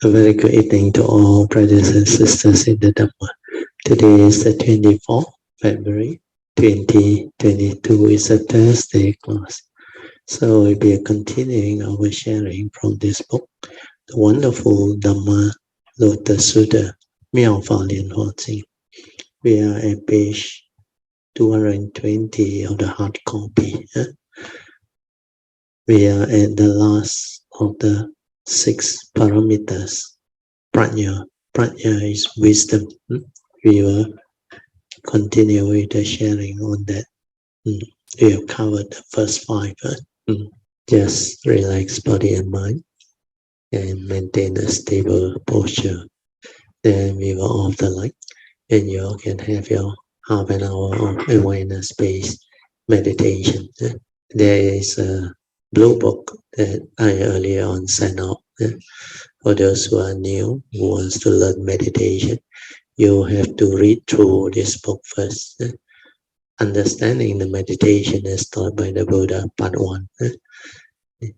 A very good evening to all brothers and sisters in the Dhamma. Today is the 24th February 2022. It's a Thursday class. So we'll be continuing our sharing from this book, the wonderful Dhamma Lotus Sutra, 妙法蓮華經. We are at page 220 of the hard copy. We are at the last of the 6 parameters. Pranaya. Pranaya is wisdom. We will continue with the sharing on that. We have covered the first 5. Just relax body and mind and maintain a stable posture. Then we will off the light and you all can have your half an hour of awareness-based meditation. There is a blue book that I earlier on sent out. For those who are new, who wants to learn meditation, you have to read through this book first. Understanding the meditation as taught by the Buddha, part 1.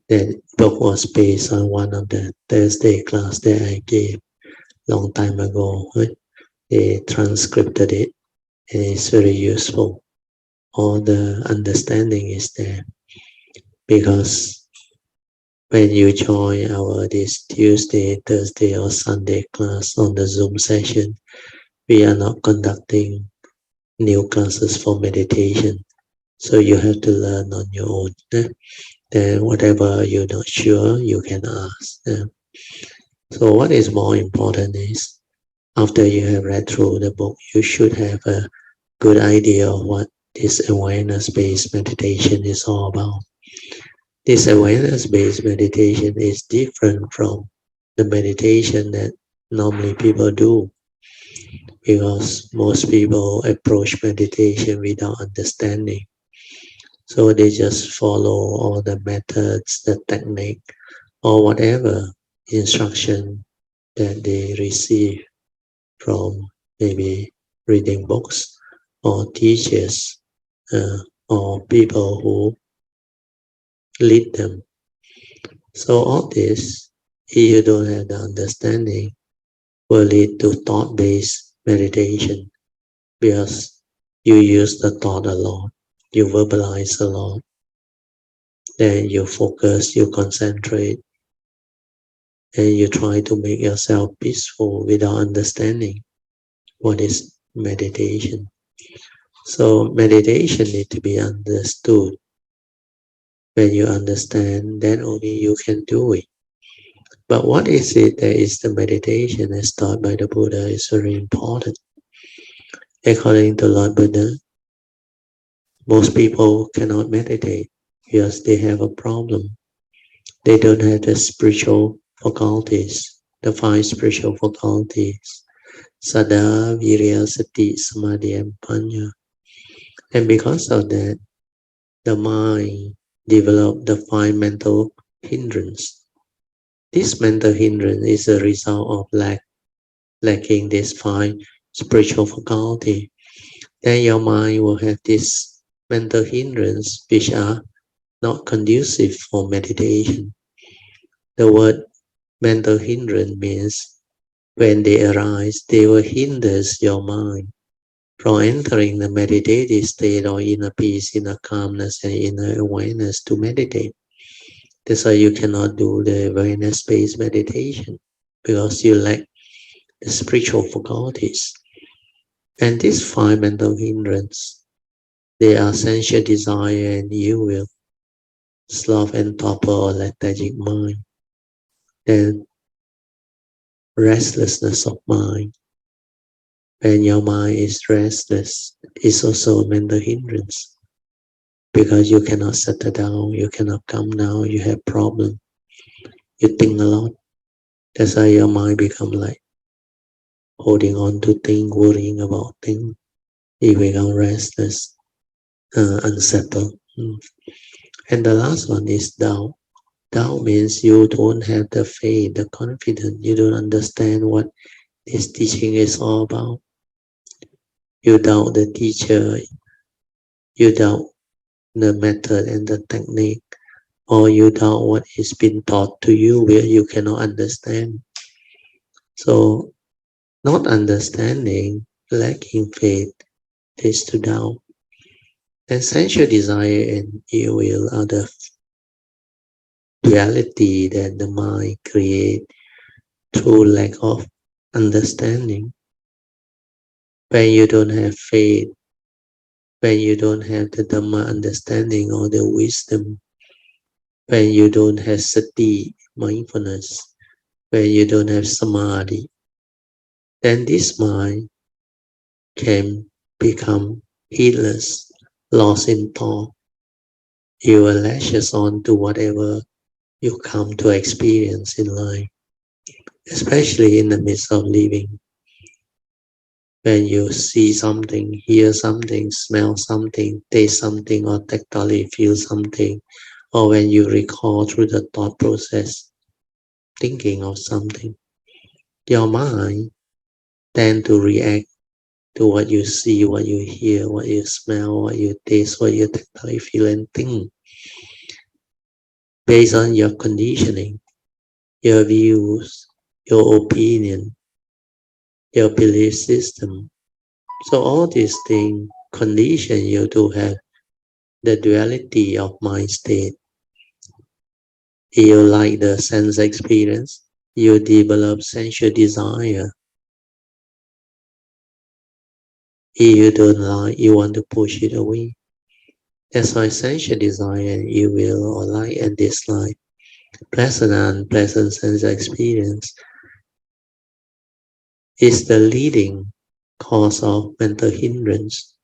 That book was based on one of the Thursday class that I gave long time ago. They transcribed it and it's very useful. All the understanding is there because when you join our this Tuesday, Thursday or Sunday class on the Zoom session, we are not conducting new classes for meditation. So you have to learn on your own. Then whatever you're not sure, you can ask. So what is more important is, after you have read through the book, you should have a good idea of what this awareness-based meditation is all about. This awareness-based meditation is different from the meditation that normally people do, because most people approach meditation without understanding. So they just follow all the methods, the technique, or whatever instruction that they receive from maybe reading books or teachers or people who lead them. So all this, if you don't have the understanding, will lead to thought-based meditation, because you use the thought a lot, you verbalize a lot, then you focus, you concentrate, and you try to make yourself peaceful without understanding what is meditation. So meditation needs to be understood. When you understand, then only you can do it. But what is it that is the meditation as taught by the Buddha is very important. According to Lord Buddha, most people cannot meditate because they have a problem. They don't have the spiritual faculties, the 5 spiritual faculties, Saddha, Virya, Sati, Samadhi, and Panya. And because of that, the mind developed the 5 mental hindrances. This mental hindrance is a result of lacking this 5 spiritual faculty. Then your mind will have this mental hindrance which are not conducive for meditation. The word mental hindrance means when they arise, they will hinder your mind from entering the meditative state or inner peace, inner calmness, and inner awareness to meditate. That's why you cannot do the awareness-based meditation, because you lack the spiritual faculties. And these 5 mental hindrances, they are sensual desire and ill will, sloth and torpor or lethargic mind, then restlessness of mind. When your mind is restless, it's also a mental hindrance, because you cannot settle down, you cannot calm down, you have problems, you think a lot. That's why your mind becomes like holding on to things, worrying about things. You become restless, unsettled. And the last one is doubt. Doubt means you don't have the faith, the confidence. You don't understand what this teaching is all about. You doubt the teacher. You doubt the method and the technique. Or you doubt what is being taught to you where you cannot understand. So, not understanding, lacking faith, leads to doubt. And sensual desire and ill will are the duality that the mind creates through lack of understanding. When you don't have faith, when you don't have the Dhamma understanding or the wisdom, when you don't have sati, mindfulness, when you don't have samadhi, then this mind can become heedless, lost in thought. You will lashes on to whatever you come to experience in life, especially in the midst of living. When you see something, hear something, smell something, taste something, or tactily feel something, or when you recall through the thought process, thinking of something, your mind tends to react to what you see, what you hear, what you smell, what you taste, what you tactily feel and think, based on your conditioning, your views, your opinion, your belief system. So all these things condition you to have the duality of mind state. If you like the sense experience, you develop sensual desire. If you don't like, you want to push it away. That's why sensual desire and ill will or like and dislike, pleasant and unpleasant sense experience is the leading cause of mental hindrance.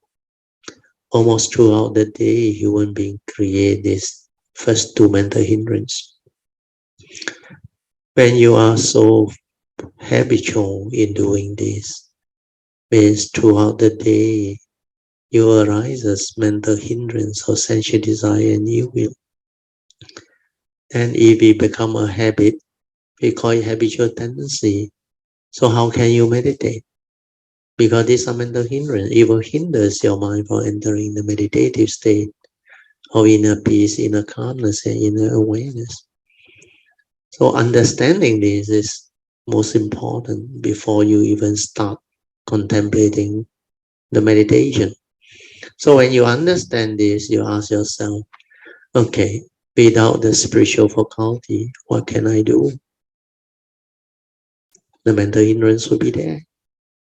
Almost throughout the day, human beings create these first two mental hindrance. When you are so habitual in doing this, means throughout the day, you arise as mental hindrance or sensual desire and ill will. And if it become a habit, we call it habitual tendency. So how can you meditate? Because this is a mental hindrance. It will hinder your mind from entering the meditative state of inner peace, inner calmness, and inner awareness. So understanding this is most important before you even start contemplating the meditation. So when you understand this, you ask yourself, okay, without the spiritual faculty, what can I do? The mental hindrance will be there.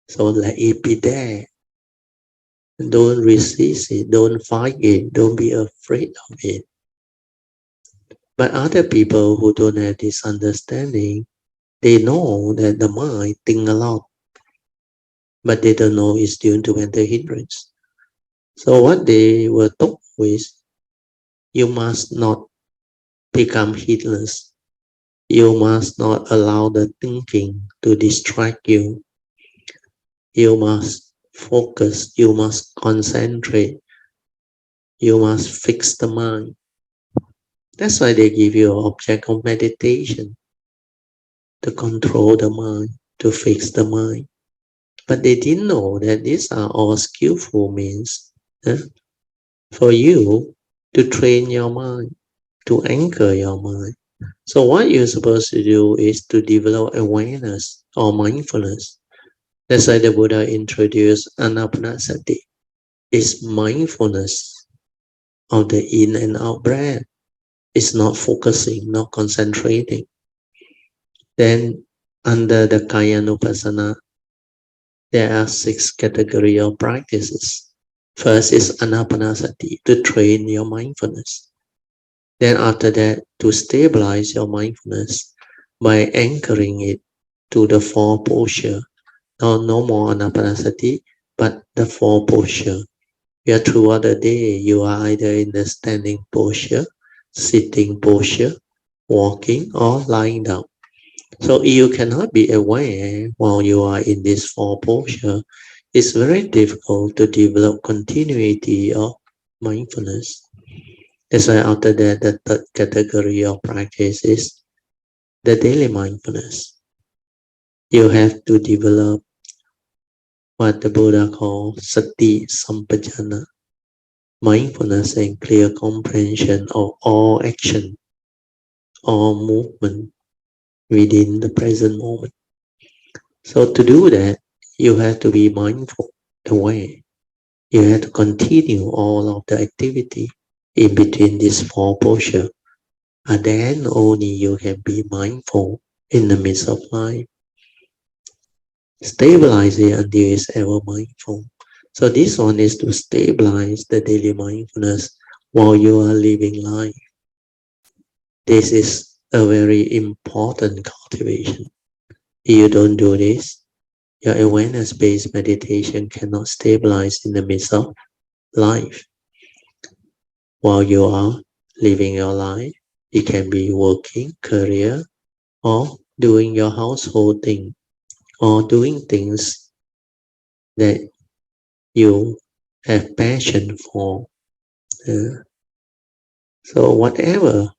So let it be there. Don't resist it. Don't fight it. Don't be afraid of it. But other people who don't have this understanding, they know that the mind thinks a lot, but they don't know it's due to mental hindrance. So what they were taught with, you must not become heedless. You must not allow the thinking to distract you. You must focus. You must concentrate. You must fix the mind. That's why they give you an object of meditation to control the mind, to fix the mind. But they didn't know that these are all skillful means for you to train your mind, to anchor your mind. So what you're supposed to do is to develop awareness or mindfulness. That's why the Buddha introduced anapanasati. It's mindfulness of the in and out breath. It's not focusing, not concentrating. Then under the Kayanupassana, there are 6 categories of practices. First is anapanasati, to train your mindfulness. Then after that, to stabilize your mindfulness by anchoring it to the 4 posture. No more anapanasati, but the 4 posture. Where throughout the day, you are either in the standing posture, sitting posture, walking, or lying down. So you cannot be aware while you are in this 4 posture. It's very difficult to develop continuity of mindfulness. That's why after that, the third category of practice is the daily mindfulness. You have to develop what the Buddha calls sati sampajana, mindfulness and clear comprehension of all action, all movement within the present moment. So to do that, you have to be mindful, aware. You have to continue all of the activity in between these four postures. And then only you can be mindful in the midst of life. Stabilize it until it's ever mindful. So this one is to stabilize the daily mindfulness while you are living life. This is a very important cultivation. If you don't do this, your awareness-based meditation cannot stabilize in the midst of life. While you are living your life, it can be working, career, or doing your household thing, or doing things that you have passion for. So whatever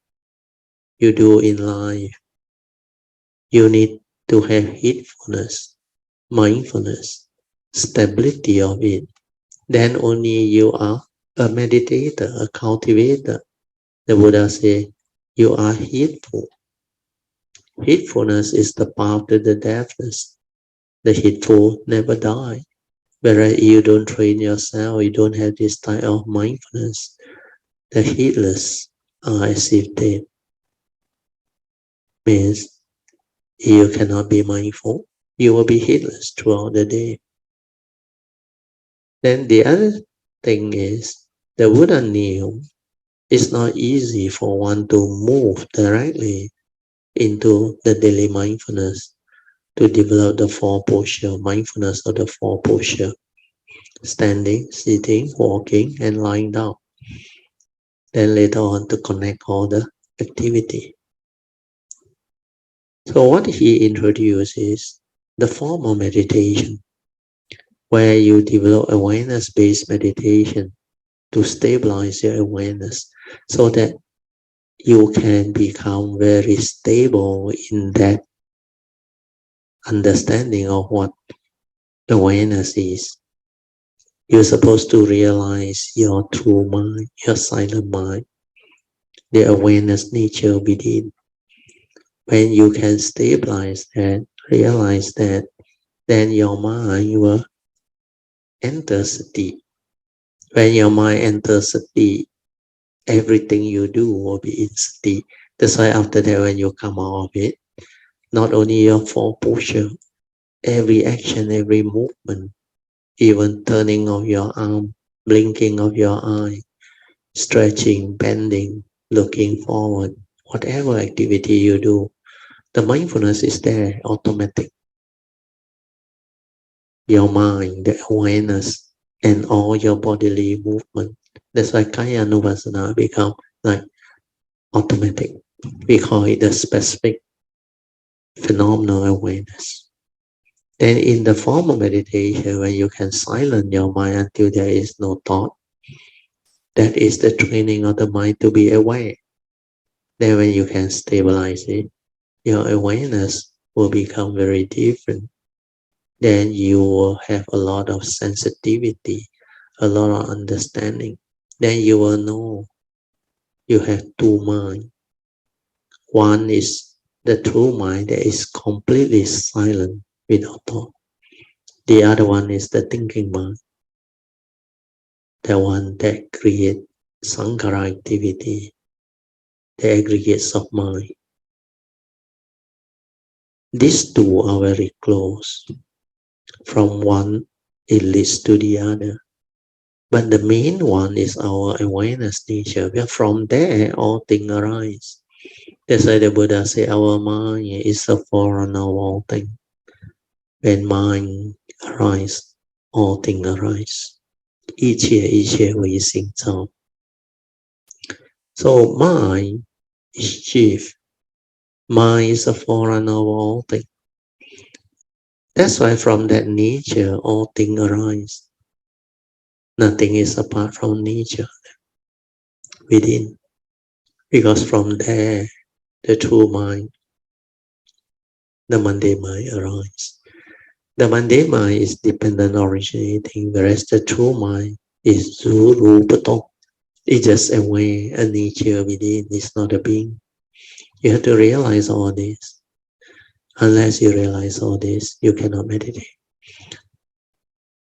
you do in life, you need to have heedfulness, mindfulness, stability of it. Then only you are a meditator, a cultivator. The Buddha said, you are heedful. Heedfulness is the path to the deathless. The heedful never die. Whereas you don't train yourself, you don't have this type of mindfulness, the heedless are as if dead. Means you cannot be mindful, you will be heedless throughout the day. Then the other thing is, the Buddha knew it's not easy for one to move directly into the daily mindfulness, to develop the four posture, mindfulness of the four posture, standing, sitting, walking, and lying down. Then later on to connect all the activity. So what he introduced is the form of meditation, where you develop awareness-based meditation to stabilize your awareness so that you can become very stable in that understanding of what awareness is. You're supposed to realize your true mind, your silent mind, the awareness nature within. When you can stabilize that, realize that, then your mind will enter sati. When your mind enters sati, everything you do will be in sati. That's why after that, when you come out of it, not only your four posture, every action, every movement, even turning of your arm, blinking of your eye, stretching, bending, looking forward, whatever activity you do, the mindfulness is there, automatic. Your mind, the awareness, and all your bodily movement. That's why Kaya Nupassana become like automatic. We call it the specific phenomenal awareness. Then in the form of meditation, when you can silence your mind until there is no thought, that is the training of the mind to be aware. Then when you can stabilize it, your awareness will become very different. Then you will have a lot of sensitivity, a lot of understanding. Then you will know you have two minds. One is the true mind that is completely silent without thought. The other one is the thinking mind, the one that creates sankhara activity, the aggregates of mind. These two are very close. From one, it leads to the other. But the main one is our awareness nature. From there, all things arise. That's why the Buddha said our mind is the forerunner of all things. When mind arises, all things arise. 一切为心造. So mind is chief. Mind is the forerunner of all things. That's why from that nature, all things arise. Nothing is apart from nature within. Because from there, the true mind, the mundane mind arises. The mundane mind is dependent originating, whereas the true mind is Zurupato. It's just aware, a nature within, it's not a being. You have to realize all this. Unless you realize all this, you cannot meditate.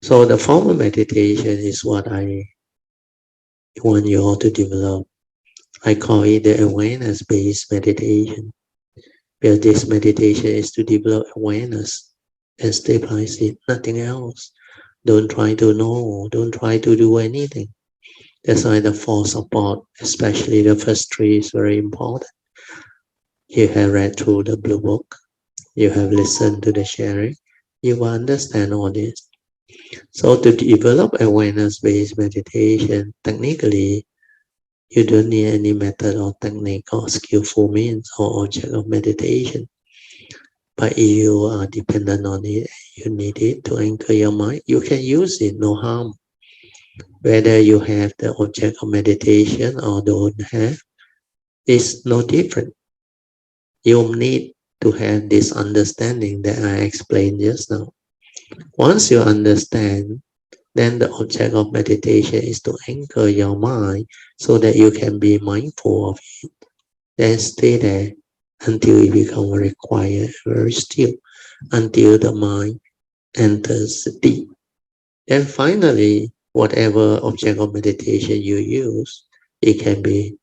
So the formal meditation is what I want you all to develop. I call it the awareness-based meditation. Because this meditation is to develop awareness and stabilize it, nothing else. Don't try to know, don't try to do anything. That's why the four support, especially the first three, is very important. You have read through the blue book, you have listened to the sharing, you will understand all this. So to develop awareness-based meditation, technically, you don't need any method or technique or skillful means or object of meditation. But if you are dependent on it, you need it to anchor your mind, you can use it, no harm. Whether you have the object of meditation or don't have, it's no different. You need to have this understanding that I explained just now. Once you understand, then the object of meditation is to anchor your mind so that you can be mindful of it. Then stay there until it becomes very quiet, very still, until the mind enters deep. Then finally, whatever object of meditation you use, it can be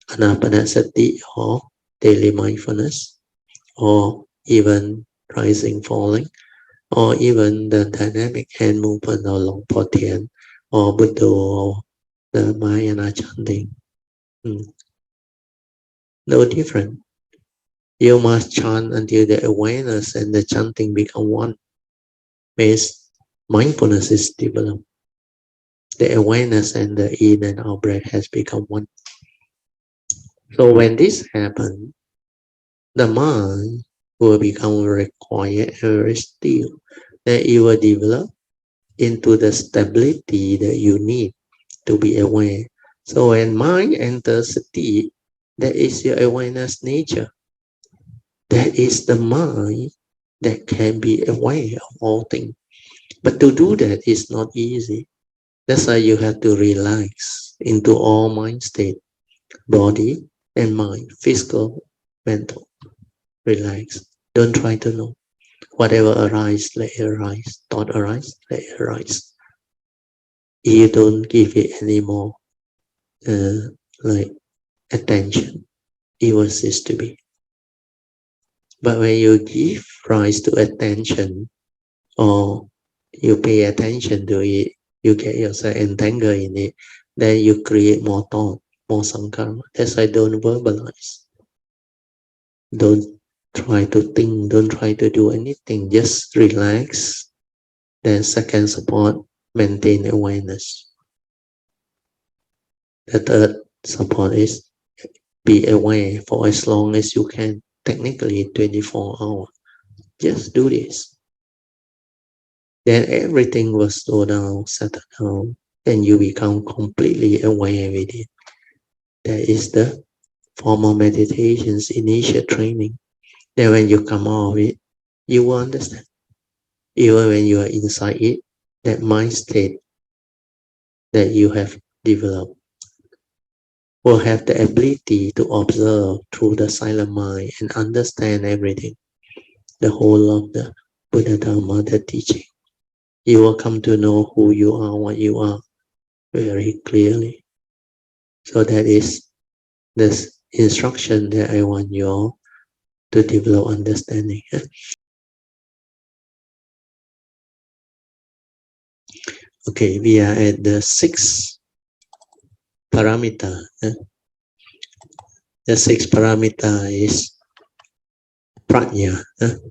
anapanasati or daily mindfulness, or even rising, falling, or even the dynamic hand movement or long potian, or Buddha, or the Mahayana chanting. No different. You must chant until the awareness and the chanting become one. Means mindfulness is developed. The awareness and the in and out breath has become one. So when this happens, the mind will become very quiet and very still. Then it will develop into the stability that you need to be aware. So when mind enters deep, that is your awareness nature. That is the mind that can be aware of all things. But to do that is not easy. That's why you have to relax into all mind state, body and mind, physical, mental. Relax. Don't try to know. Whatever arises, let it arise. Thought arise, let it arise. You don't give it any more like attention. It will cease to be. But when you give rise to attention, or you pay attention to it, you get yourself entangled in it, then you create more thought, more sankhara. That's why don't verbalize. Don't try to think, don't try to do anything, just relax. Then second support, maintain awareness. The third support is be aware for as long as you can, technically 24 hours. Just do this. Then everything will slow down, settle down, and you become completely aware with it. That is the formal meditation's initial training. Then when you come out of it, you will understand. Even when you are inside it, that mind state that you have developed will have the ability to observe through the silent mind and understand everything, the whole of the Buddha Dharma, the teaching. You will come to know who you are, what you are, very clearly. So that is this instruction that I want you all to develop understanding. Okay, we are at the sixth paramita. The sixth paramita is Pranaya.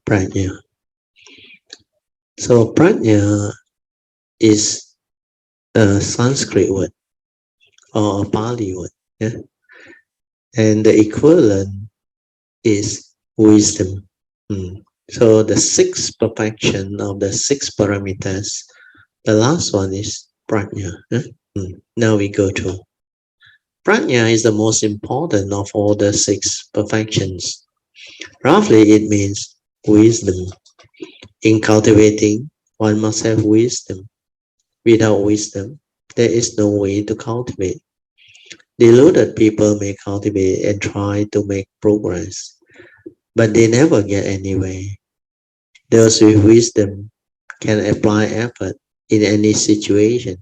Pranaya. So Pranaya is a Sanskrit word or a Pali word. And the equivalent is wisdom. So the sixth perfection of the six paramitas, the last one is Pranaya. Now we go to Pranaya is the most important of all the six perfections. Roughly, it means wisdom. In cultivating, one must have wisdom. Without wisdom, there is no way to cultivate. Deluded people may cultivate and try to make progress, but they never get anywhere. Those with wisdom can apply effort in any situation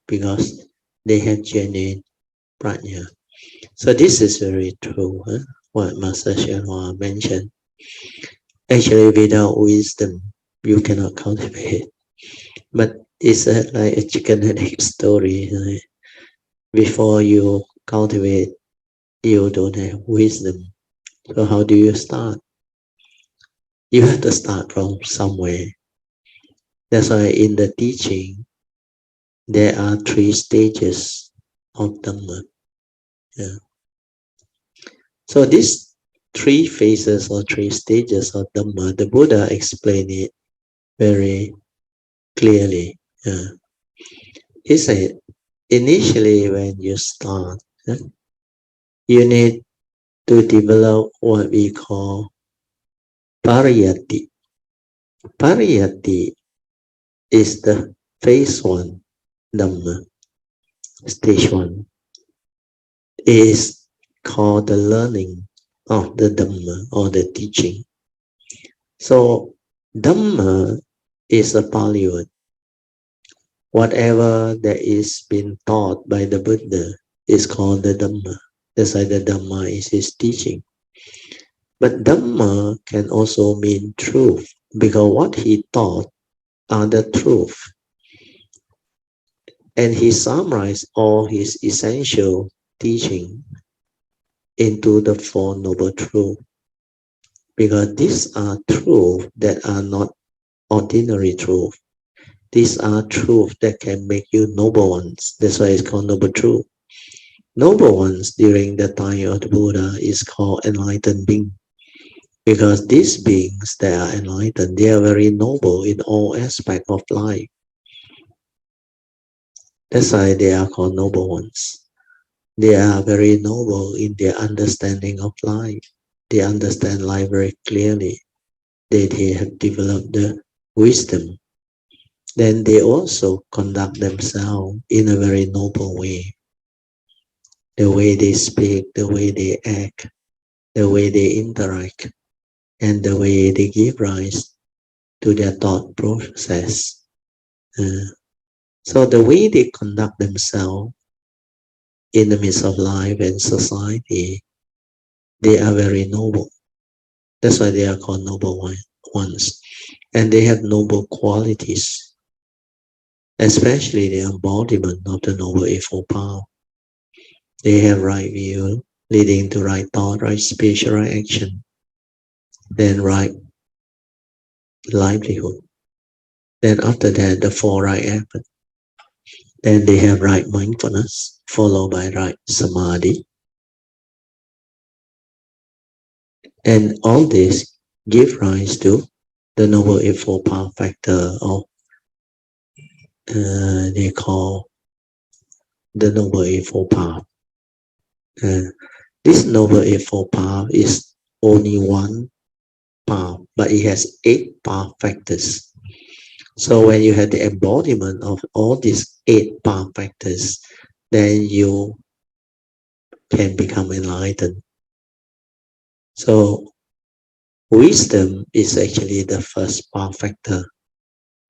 because they have genuine prajna. So this is very true, what Master Hsuan mentioned. Actually, without wisdom, you cannot cultivate. But it's like a chicken and egg story. Right? Before you cultivate, you don't have wisdom. So how do you start? You have to start from somewhere. That's why in the teaching, there are 3 stages of Dhamma. Yeah. So these 3 phases or 3 stages of Dhamma, the Buddha explained it very clearly. Yeah. He said, initially when you start, you need to develop what we call pariyatti. Pariyatti is the phase 1 Dhamma. Stage 1 is called the learning of the Dhamma or the teaching. So Dhamma is a Pali word. Whatever that is been taught by the Buddha is called the Dhamma. That's why the Dhamma is his teaching. But Dhamma can also mean truth, because what he taught are the truth. And he summarized all his essential teaching into the 4 Noble Truths. Because these are truths that are not ordinary truth. These are truths that can make you noble ones. That's why it's called Noble Truth. Noble ones during the time of the Buddha is called enlightened being. Because these beings that are enlightened, they are very noble in all aspects of life. That's why they are called noble ones. They are very noble in their understanding of life. They understand life very clearly. They have developed the wisdom. Then they also conduct themselves in a very noble way. The way they speak, the way they act, the way they interact, and the way they give rise to their thought process. So the way they conduct themselves in the midst of life and society, they are very noble. That's why they are called noble ones. And they have noble qualities, especially the embodiment of the Noble Eightfold Path. They have right view, leading to right thought, right speech, right action, then right livelihood. Then after that, the 4 right effort. Then they have right mindfulness, followed by right samadhi. And all this give rise to the Noble Eightfold Path factor of they call the Noble Eightfold Path. This Noble Eightfold Path is only one path, but it has 8 path factors. So when you have the embodiment of all these 8 path factors, then you can become enlightened. So wisdom is actually the first path factor.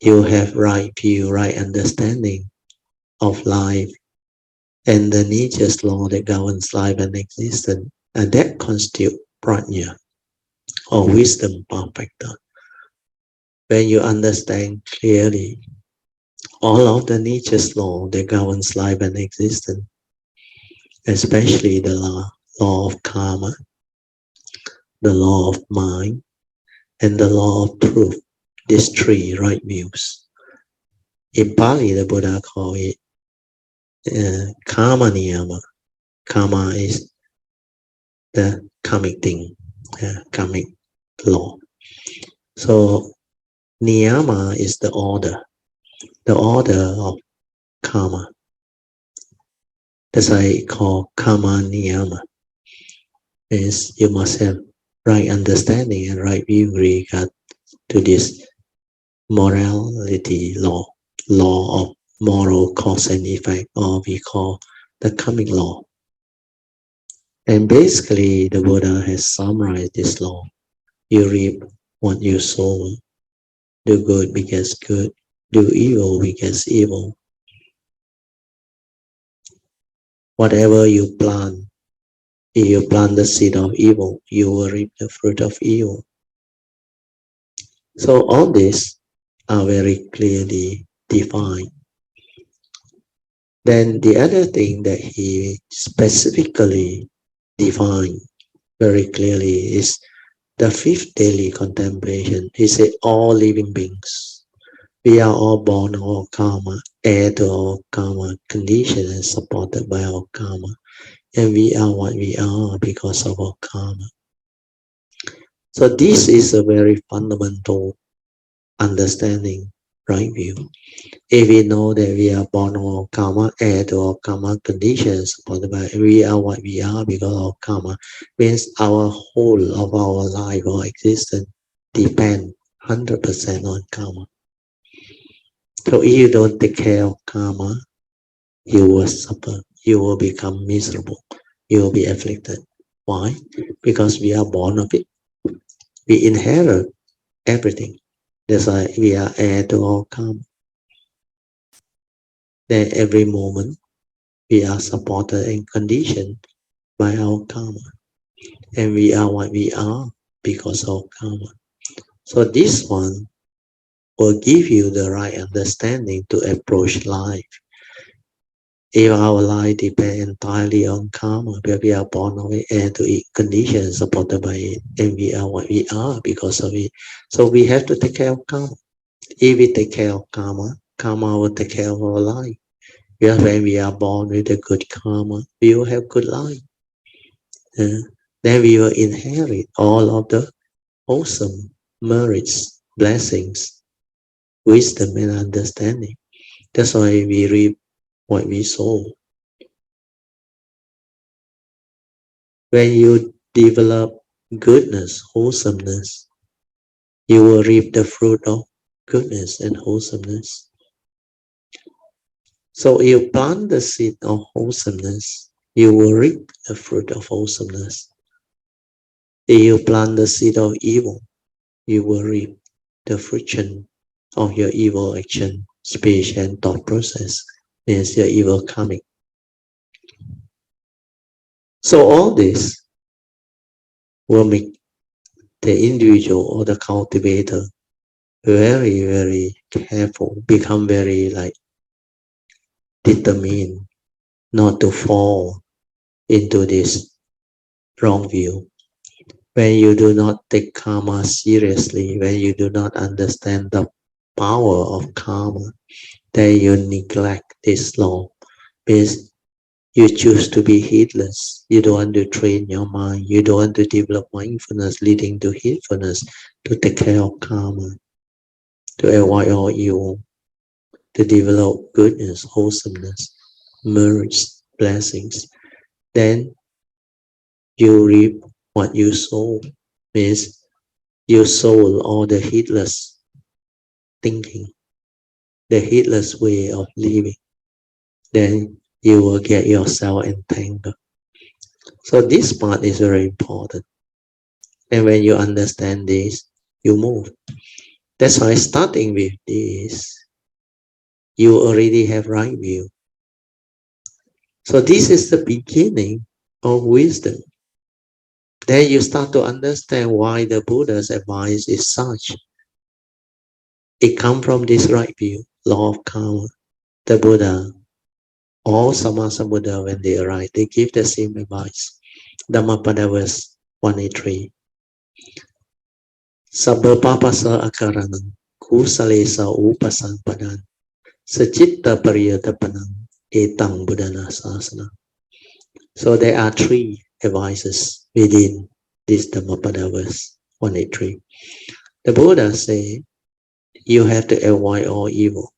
You have right view, right understanding of life and the nature's law that governs life and existence, and that constitutes prajna or wisdom path factor. When you understand clearly all of the nature's law that governs life and existence, especially the law of karma, the law of mind, and the law of truth, these 3 right views. In Pali, the Buddha called it karma niyama. Karma is the karmic thing, karmic law. So niyama is the order of karma. That's why it's called karma niyama. Means you must have right understanding and right view regard to this morality law of moral cause and effect, or we call the karmic law. And basically the Buddha has summarized this law You reap what you sow. Do good begets good. Do evil begets evil. Whatever you plant, if you plant the seed of evil, you will reap the fruit of evil. So all these are very clearly defined. Then the other thing that he specifically defined very clearly is the fifth daily contemplation. He said all living beings, we are all born of our karma, heir to our karma, conditioned and supported by our karma. And we are what we are because of our karma. So this is a very fundamental understanding, right view. If we know that we are born of our karma, heir to our karma, conditions supported by we are what we are because of karma, means our whole of our life or existence depend 100% on karma. So if you don't take care of karma, you will suffer, you will become miserable, you will be afflicted. Why? Because we are born of it. We inherit everything. That's why we are heir to our karma. Then every moment we are supported and conditioned by our karma. And we are what we are because of karma. So this one will give you the right understanding to approach life. If our life depends entirely on karma, where we are born of it and to it, conditions supported by it, and we are what we are because of it. So we have to take care of karma. If we take care of karma, karma will take care of our life. Because when we are born with a good karma, we will have good life. Then we will inherit all of the wholesome merits, blessings, wisdom, and understanding. That's why we reap what we sow. When you develop goodness, wholesomeness, you will reap the fruit of goodness and wholesomeness. So you plant the seed of wholesomeness, you will reap the fruit of wholesomeness. If you plant the seed of evil, you will reap the fruition of your evil action, speech, and thought process, means your evil karmic. So all this will make the individual or the cultivator very, very careful, become very determined not to fall into this wrong view. When you do not take karma seriously, when you do not understand the power of karma, then you neglect this law. Means you choose to be heedless. You don't want to train your mind. You don't want to develop mindfulness leading to heedfulness, to take care of karma, to avoid all evil, to develop goodness, wholesomeness, merits, blessings. Then you reap what you sow. Means you sow all the heedless thinking, the heedless way of living. Then you will get yourself entangled. So this part is very important. And when you understand this, you move. That's why starting with this, you already have right view. So this is the beginning of wisdom. Then you start to understand why the Buddha's advice is such. It comes from this right view, law of karma. The Buddha, all Sammasambuddha, when they arrive, they give the same advice. Dhammapada verse 183. Sabba papasa akaranam, kusalesa upasampadam, sacitta pariyatapanam, etang buddhana sasana. So there are three advices within this Dhammapada verse 183. The Buddha said, you have to avoid all evil.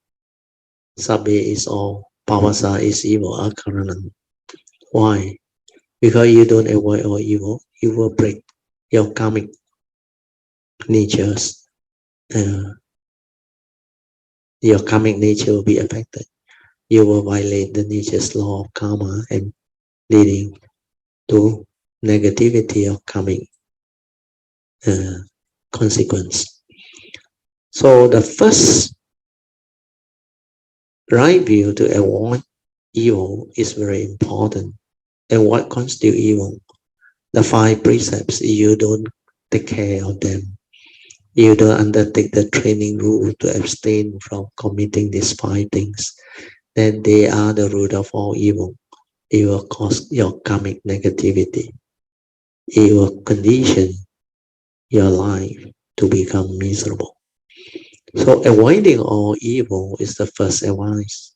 Sabbe is all, papasa is evil, akaranam. Why? Because you don't avoid all evil, you will break your karmic natures. Your karmic nature will be affected. You will violate the nature's law of karma and leading to negativity of karmic consequence. So the first right view to avoid evil is very important. And what constitutes evil? The 5 precepts, you don't take care of them. You don't undertake the training rule to abstain from committing these 5 things. Then they are the root of all evil. It will cause your karmic negativity. It will condition your life to become miserable. So avoiding all evil is the first advice.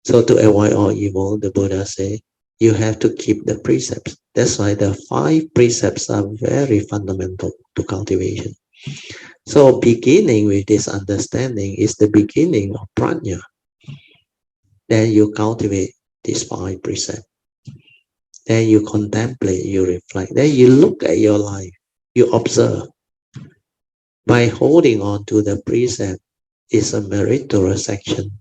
So to avoid all evil, the Buddha said, you have to keep the precepts. That's why the 5 precepts are very fundamental to cultivation. So beginning with this understanding is the beginning of Pranaya. Then you cultivate these 5 precepts. Then you contemplate, you reflect. Then you look at your life, you observe. By holding on to the precept is a meritorious action.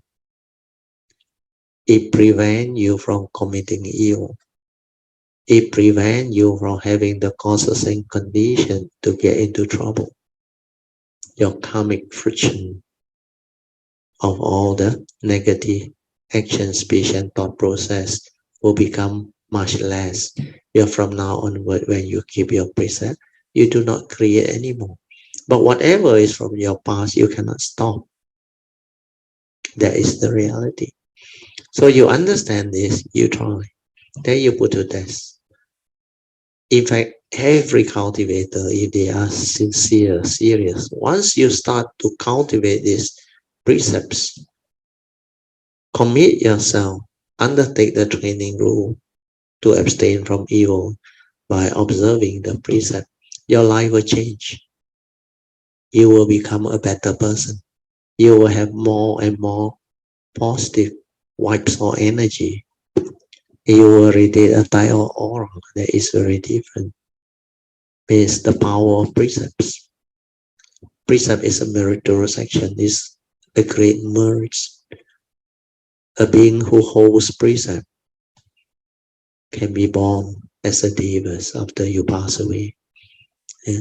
It prevents you from committing evil. It prevents you from having the causes and conditions to get into trouble. Your karmic friction of all the negative action, speech, and thought process will become much less. From now onward, when you keep your precept, you do not create anymore. But whatever is from your past, you cannot stop. That is the reality. So you understand this, you try. Then you put to test. In fact, every cultivator, if they are sincere, serious, once you start to cultivate these precepts, commit yourself, undertake the training rule to abstain from evil by observing the precept, your life will change. You will become a better person. You will have more and more positive vibes or energy. You will radiate a type of aura that is very different. It's the power of precepts. Precept is a meritorious action, is a great merit. A being who holds precept can be born as a devas after you pass away. Yeah.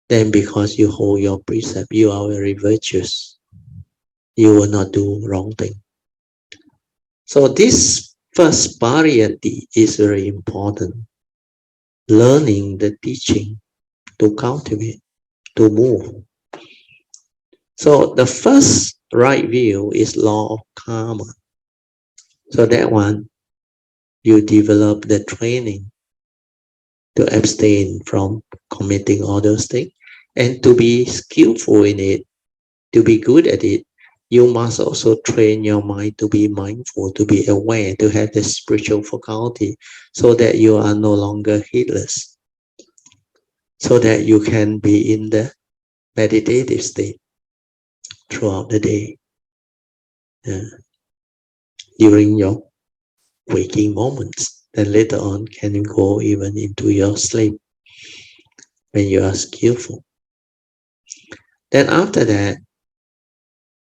Then because you hold your precept, you are very virtuous. You will not do wrong thing. So this first variety is very important. Learning the teaching to cultivate, to move. So the first right view is law of karma. So that one, you develop the training to abstain from committing all those things. And to be skillful in it, to be good at it, you must also train your mind to be mindful, to be aware, to have the spiritual faculty, so that you are no longer heedless, so that you can be in the meditative state throughout the day, during your waking moments. Then later on can go even into your sleep when you are skillful. Then after that,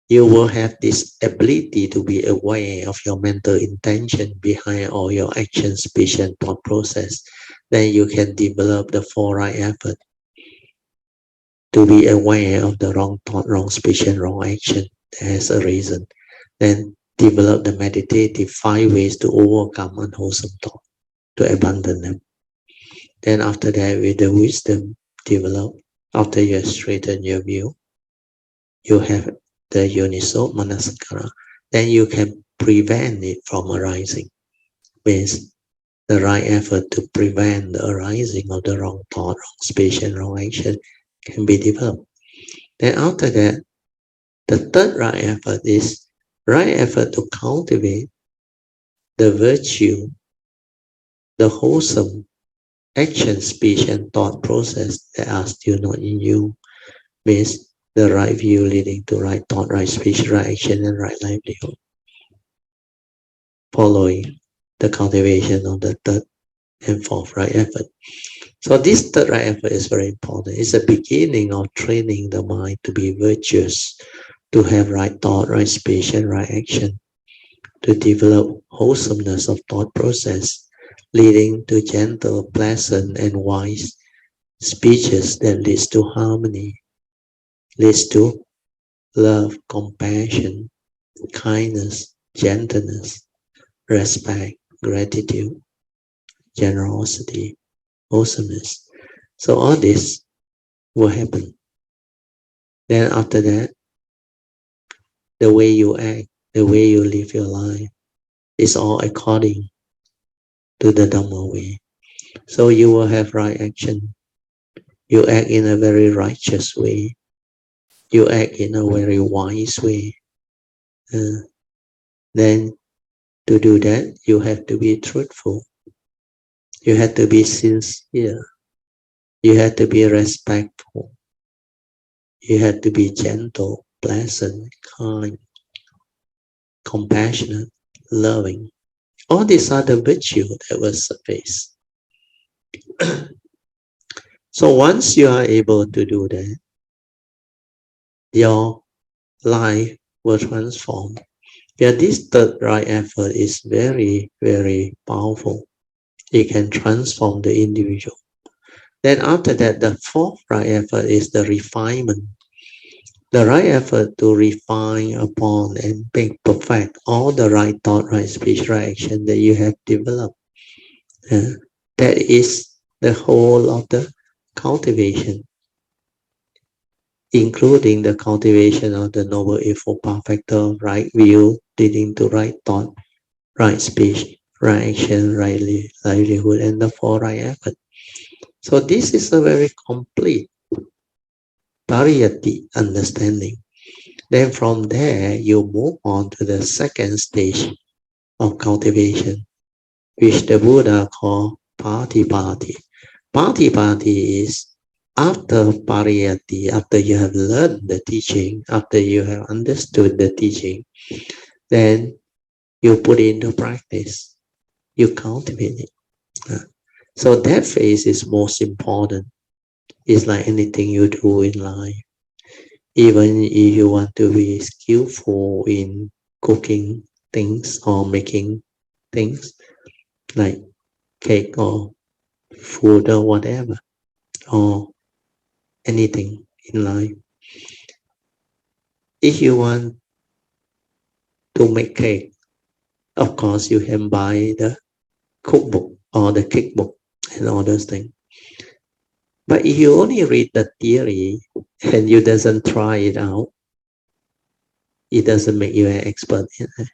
you will have this ability to be aware of your mental intention behind all your actions, speech, and thought process. Then you can develop the 4 right effort to be aware of the wrong thought, wrong speech, and wrong action as a reason. Then develop the meditative 5 ways to overcome unwholesome thought, to abandon them. Then after that, with the wisdom developed, after you have straightened your view, you have the yoniso manasikara, then you can prevent it from arising. Means the right effort to prevent the arising of the wrong thought, wrong speech, and wrong action can be developed. Then after that, the third right effort is right effort to cultivate the virtue, the wholesome action, speech, and thought process that are still not in you. Means the right view leading to right thought, right speech, right action, and right livelihood. Following the cultivation of the third and fourth right effort. So this third right effort is very important. It's the beginning of training the mind to be virtuous, to have right thought, right speech, and right action, to develop wholesomeness of thought process, leading to gentle, pleasant, and wise speeches that leads to harmony, leads to love, compassion, kindness, gentleness, respect, gratitude, generosity, awesomeness. So all this will happen. Then after that, the way you act, the way you live your life is all according to the Dhamma way. So you will have right action. You act in a very righteous way. You act in a very wise way. Then to do that, you have to be truthful. You have to be sincere. You have to be respectful. You have to be gentle, pleasant, kind, compassionate, loving. All these are the virtues that will surface. So once you are able to do that, your life will transform. Yeah, this third right effort is very, very powerful. It can transform the individual. Then after that, the fourth right effort is the refinement. The right effort to refine upon and make perfect all the right thought, right speech, right action that you have developed. That is the whole of the cultivation, including the cultivation of the Noble Eightfold Perfecter, right view, leading to right thought, right speech, right action, right livelihood, and the four right effort. So this is a very complete pariyati understanding. Then from there, you move on to the second stage of cultivation, which the Buddha called patipati. Patipati is after pariyati, after you have learned the teaching, after you have understood the teaching, then you put it into practice. You cultivate it. So that phase is most important. It's like anything you do in life. Even if you want to be skillful in cooking things or making things like cake or food or whatever, or anything in life. If you want to make cake, of course you can buy the cookbook or the cake book and all those things. But if you only read the theory and you doesn't try it out, it doesn't make you an expert in it.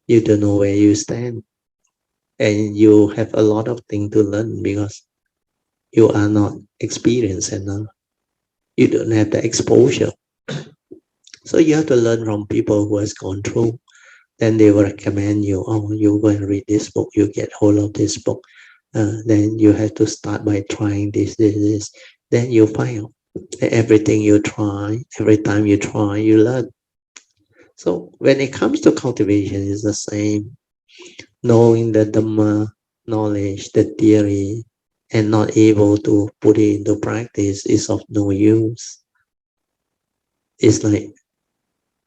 You don't know where you stand. And you have a lot of things to learn because you are not experienced enough. You don't have the exposure. So you have to learn from people who has gone through. Then they will recommend you, oh, you go and read this book, you get hold of this book. Then you have to start by trying this. Then you find out that everything you try, every time you try, you learn. So when it comes to cultivation, it's the same. Knowing the Dhamma, knowledge, the theory, and not able to put it into practice is of no use. It's like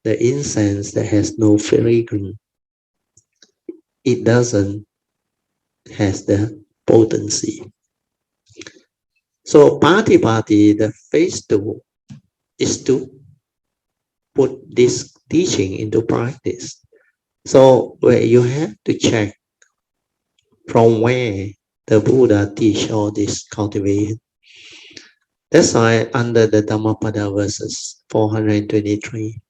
the incense that has no fragrance. It doesn't has the potency. So patipati, the phase 2, is to put this teaching into practice. So where you have to check from where the Buddha teach all this cultivation. That's why under the Dhammapada verses 423,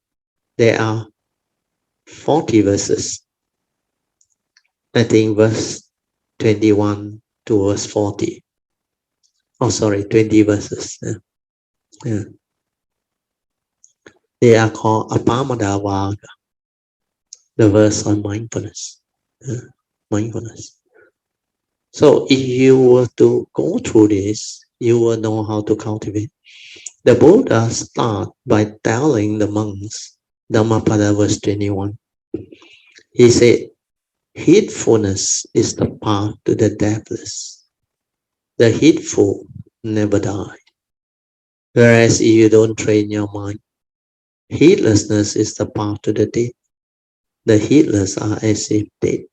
there are 40 verses. I think verse 21 to verse 40. Oh, sorry, 20 verses. Yeah. They are called Apamada, the verse on mindfulness. Mindfulness. So if you were to go through this, you will know how to cultivate. The Buddha start by telling the monks, Dhammapada verse 21. He said, heedfulness is the path to the deathless. The heedful never die. Whereas if you don't train your mind, heedlessness is the path to the dead. The heedless are as if dead.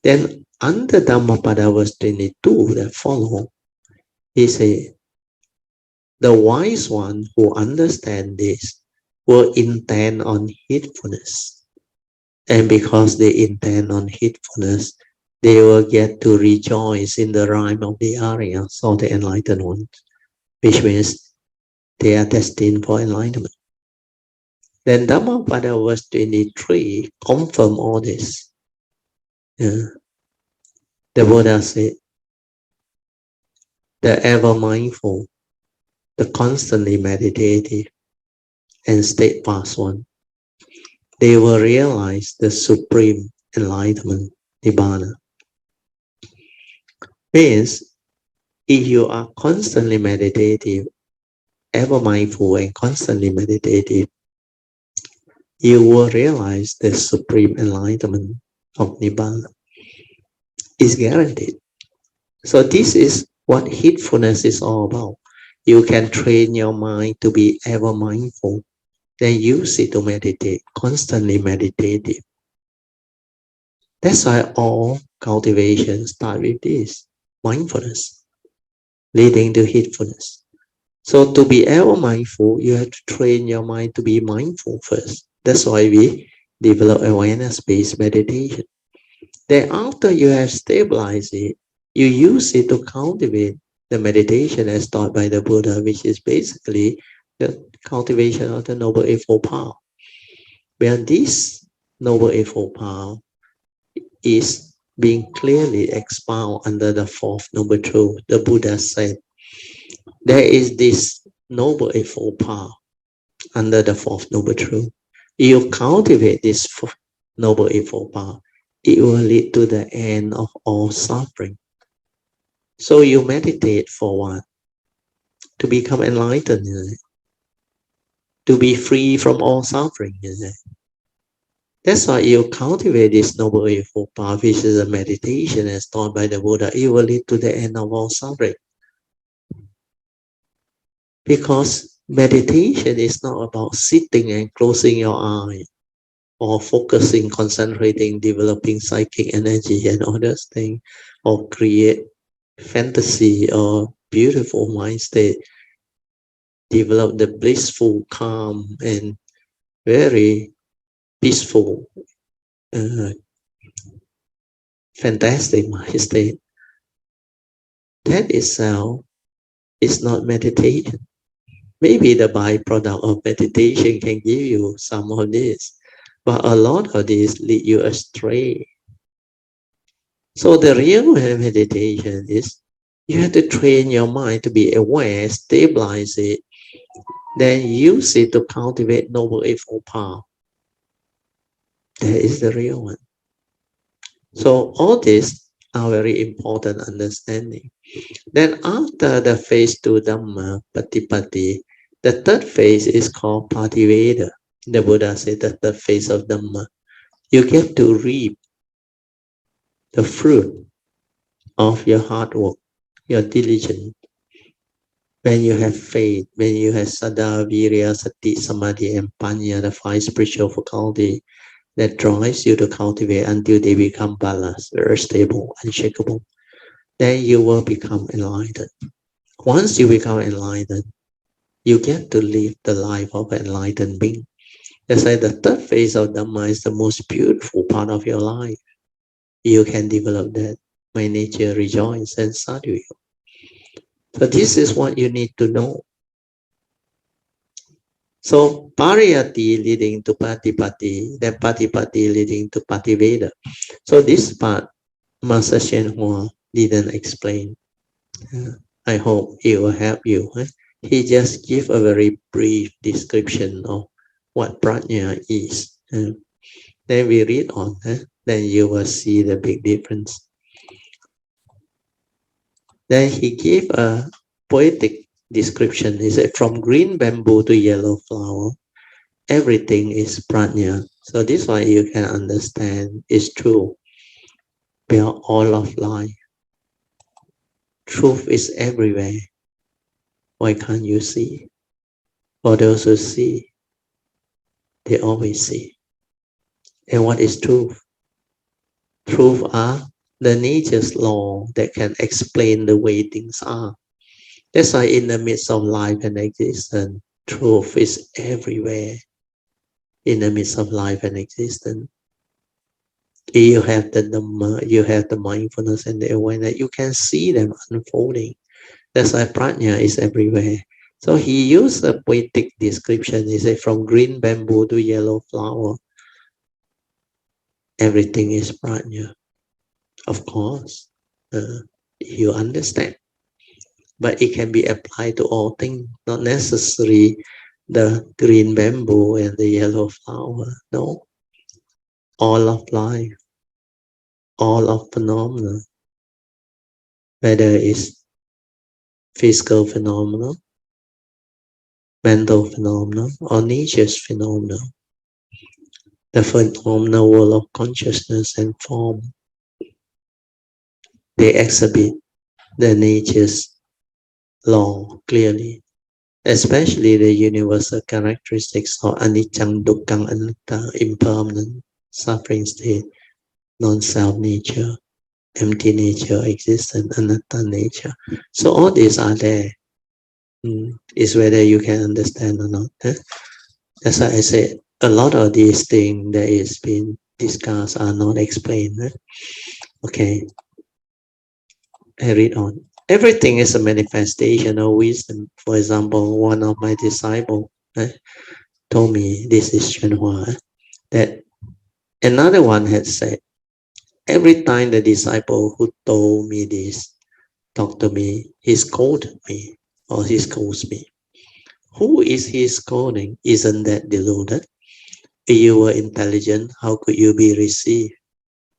Then under Dhammapada verse 22 that follow, He said, the wise one who understand this will intend on heedfulness. And because they intend on heedfulness, they will get to rejoice in the realm of the Aryas or the enlightened ones, which means they are destined for enlightenment. Then Dhammapada verse 23 confirm all this. The Buddha said, the ever mindful, the constantly meditative, and steadfast one, they will realize the supreme enlightenment, Nibbana. Means, if you are constantly meditative, ever mindful and constantly meditative, you will realize the supreme enlightenment of Nibbana. It's guaranteed. So this is what heedfulness is all about. You can train your mind to be ever mindful. Then use it to meditate, constantly meditative. That's why all cultivation start with this, mindfulness, leading to heedfulness. So to be ever mindful, you have to train your mind to be mindful first. That's why we develop awareness-based meditation. Then after you have stabilized it, you use it to cultivate the meditation as taught by the Buddha, which is basically the cultivation of the Noble Eightfold Path. Where this Noble Eightfold Path is being clearly expounded under the fourth Noble Truth. The Buddha said, there is this Noble Eightfold Path under the fourth Noble Truth. You cultivate this Noble Eightfold Path, it will lead to the end of all suffering. So you meditate for what? To become enlightened, to be free from all suffering. That's why you cultivate this Noble Eightfold Path, which is a meditation as taught by the Buddha. It will lead to the end of all suffering. Because meditation is not about sitting and closing your eye, or focusing, concentrating, developing psychic energy and all those things, or create fantasy or beautiful mind state, develop the blissful, calm, and very peaceful, fantastic mind state. That itself is not meditation. Maybe the byproduct of meditation can give you some of this, but a lot of this lead you astray. So the real meditation is you have to train your mind to be aware, stabilize it, then use it to cultivate Noble Eightfold Path. That is the real one. So all these are very important understanding. Then after the phase 2 Dhamma, Patipatti, the third phase is called Pativeda. The Buddha said the third phase of Dhamma. You get to reap the fruit of your hard work, your diligence. When you have faith, when you have Saddha, Virya, Sati, Samadhi, and Panya, the 5 spiritual faculty that drives you to cultivate until they become balanced, very stable, unshakable, then you will become enlightened. Once you become enlightened, you get to live the life of an enlightened being. That's why the third phase of Dhamma is the most beautiful part of your life. You can develop that. My nature rejoice and sadhu. So this is what you need to know. So Pariyati leading to Patipatti, then Patipatti leading to Pativeda. So this part, Master Shen Hua didn't explain. I hope it will help you. He just gave a very brief description of what Pranaya is. Then we read on, then you will see the big difference. Then he gave a poetic description. He said, from green bamboo to yellow flower, everything is Pranaya. So this one you can understand is true. We are all of life. Truth is everywhere. Why can't you see? For those who see, they always see. And what is truth? Truth are the nature's law that can explain the way things are. That's why in the midst of life and existence, truth is everywhere. In the midst of life and existence, you have the Dhamma, you have the mindfulness and the awareness. You can see them unfolding. That's why Pranaya is everywhere. So he used a poetic description. He said, from green bamboo to yellow flower, everything is Pranaya. Of course, you understand. But it can be applied to all things, not necessarily the green bamboo and the yellow flower. No. All of life, all of phenomena, whether it's physical phenomena, mental phenomena, or nature's phenomena, the phenomenal world of consciousness and form, they exhibit the nature's law clearly, especially the universal characteristics of anicca, dukkha, anatta, impermanent, suffering state, non-self nature, empty nature, existence, anatta nature. So all these are there. Is whether you can understand or not. That's why I say a lot of these things that is being discussed are not explained. Okay, I read on. Everything is a manifestation of wisdom. For example, one of my disciples told me, this is宣化, that another one had said, every time the disciple who told me this talked to me, he scolded me or he scolds me. Who is he scolding? Isn't that deluded? If you were intelligent, how could you be received?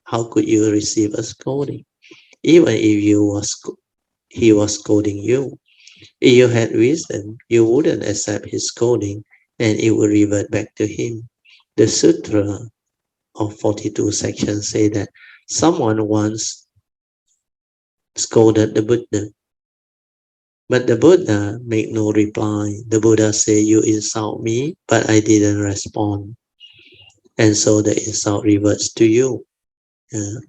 How could you receive a scolding? Even if he was scolding you. If you had wisdom, you wouldn't accept his scolding and it would revert back to him. The Sutra of 42 sections say that someone once scolded the Buddha. But the Buddha made no reply. The Buddha said, you insult me, but I didn't respond. And so the insult reverts to you. It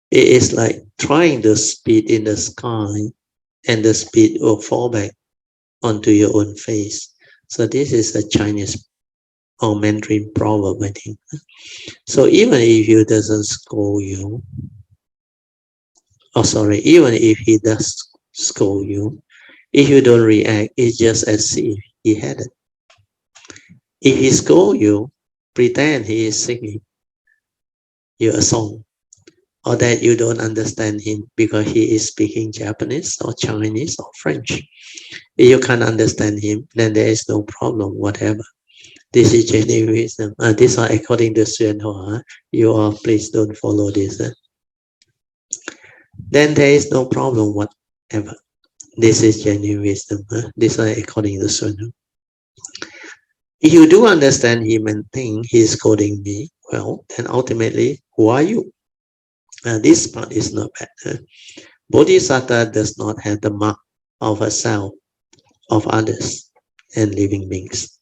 is like trying to spit in the sky and the spit will fall back onto your own face. So this is a Chinese or Mandarin proverb, I think. So even if he doesn't scold you, even if he does scold you, if you don't react, it's just as if he had it. If he scolds you, pretend he is singing you a song, or that you don't understand him because he is speaking Japanese or Chinese or French. If you can't understand him, then there is no problem, whatever. This is genuine wisdom. This is according to Hsuan. You all please don't follow this. Then there is no problem whatever. This is genuine wisdom. This is according to Hsuan. If you do understand him and think he is scolding me, well, then ultimately, who are you? This part is not bad. Bodhisattva does not have the mark of herself, of others, and living beings,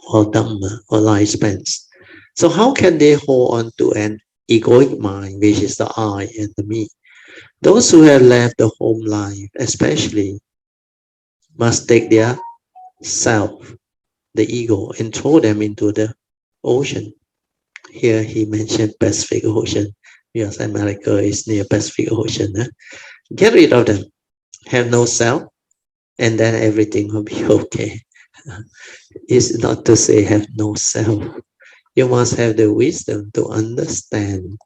or Dhamma, or lifespans. So how can they hold on to an egoic mind, which is the I and the me? Those who have left the home life, especially, must take their self, the ego, and throw them into the ocean. Here he mentioned Pacific Ocean, because America is near Pacific Ocean. Get rid of them. Have no self, and then everything will be okay. It's not to say have no self. You must have the wisdom to understand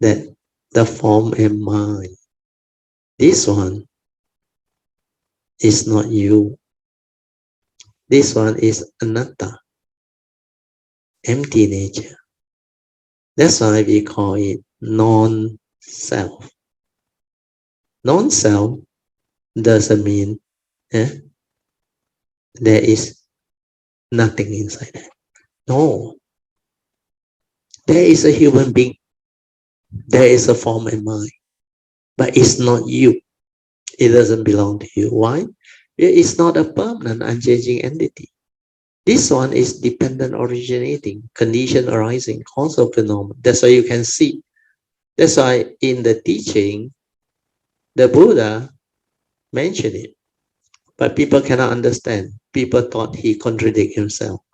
that the form and mind, this one is not you. This one is anatta, empty nature. That's why we call it non-self. Non-self doesn't mean there is nothing inside that. No. There is a human being. There is a form and mind. But it's not you. It doesn't belong to you. Why? It's not a permanent, unchanging entity. This one is dependent originating, condition arising, causal phenomenon. That's why you can see. That's why in the teaching, the Buddha mentioned it, but people cannot understand. People thought he contradicted himself.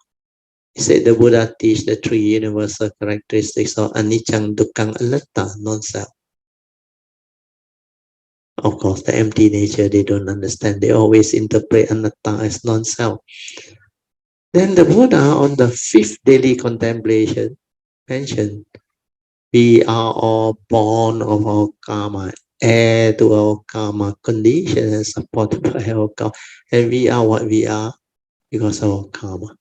He said the Buddha teach the three universal characteristics of anicca, dukkha, anatta, non-self. Of course, the empty nature they don't understand. They always interpret anatta as non-self. Then the Buddha on the fifth daily contemplation mentioned, we are all born of our karma, heir to our karma, conditioned and supported by our karma. And we are what we are because of our karma.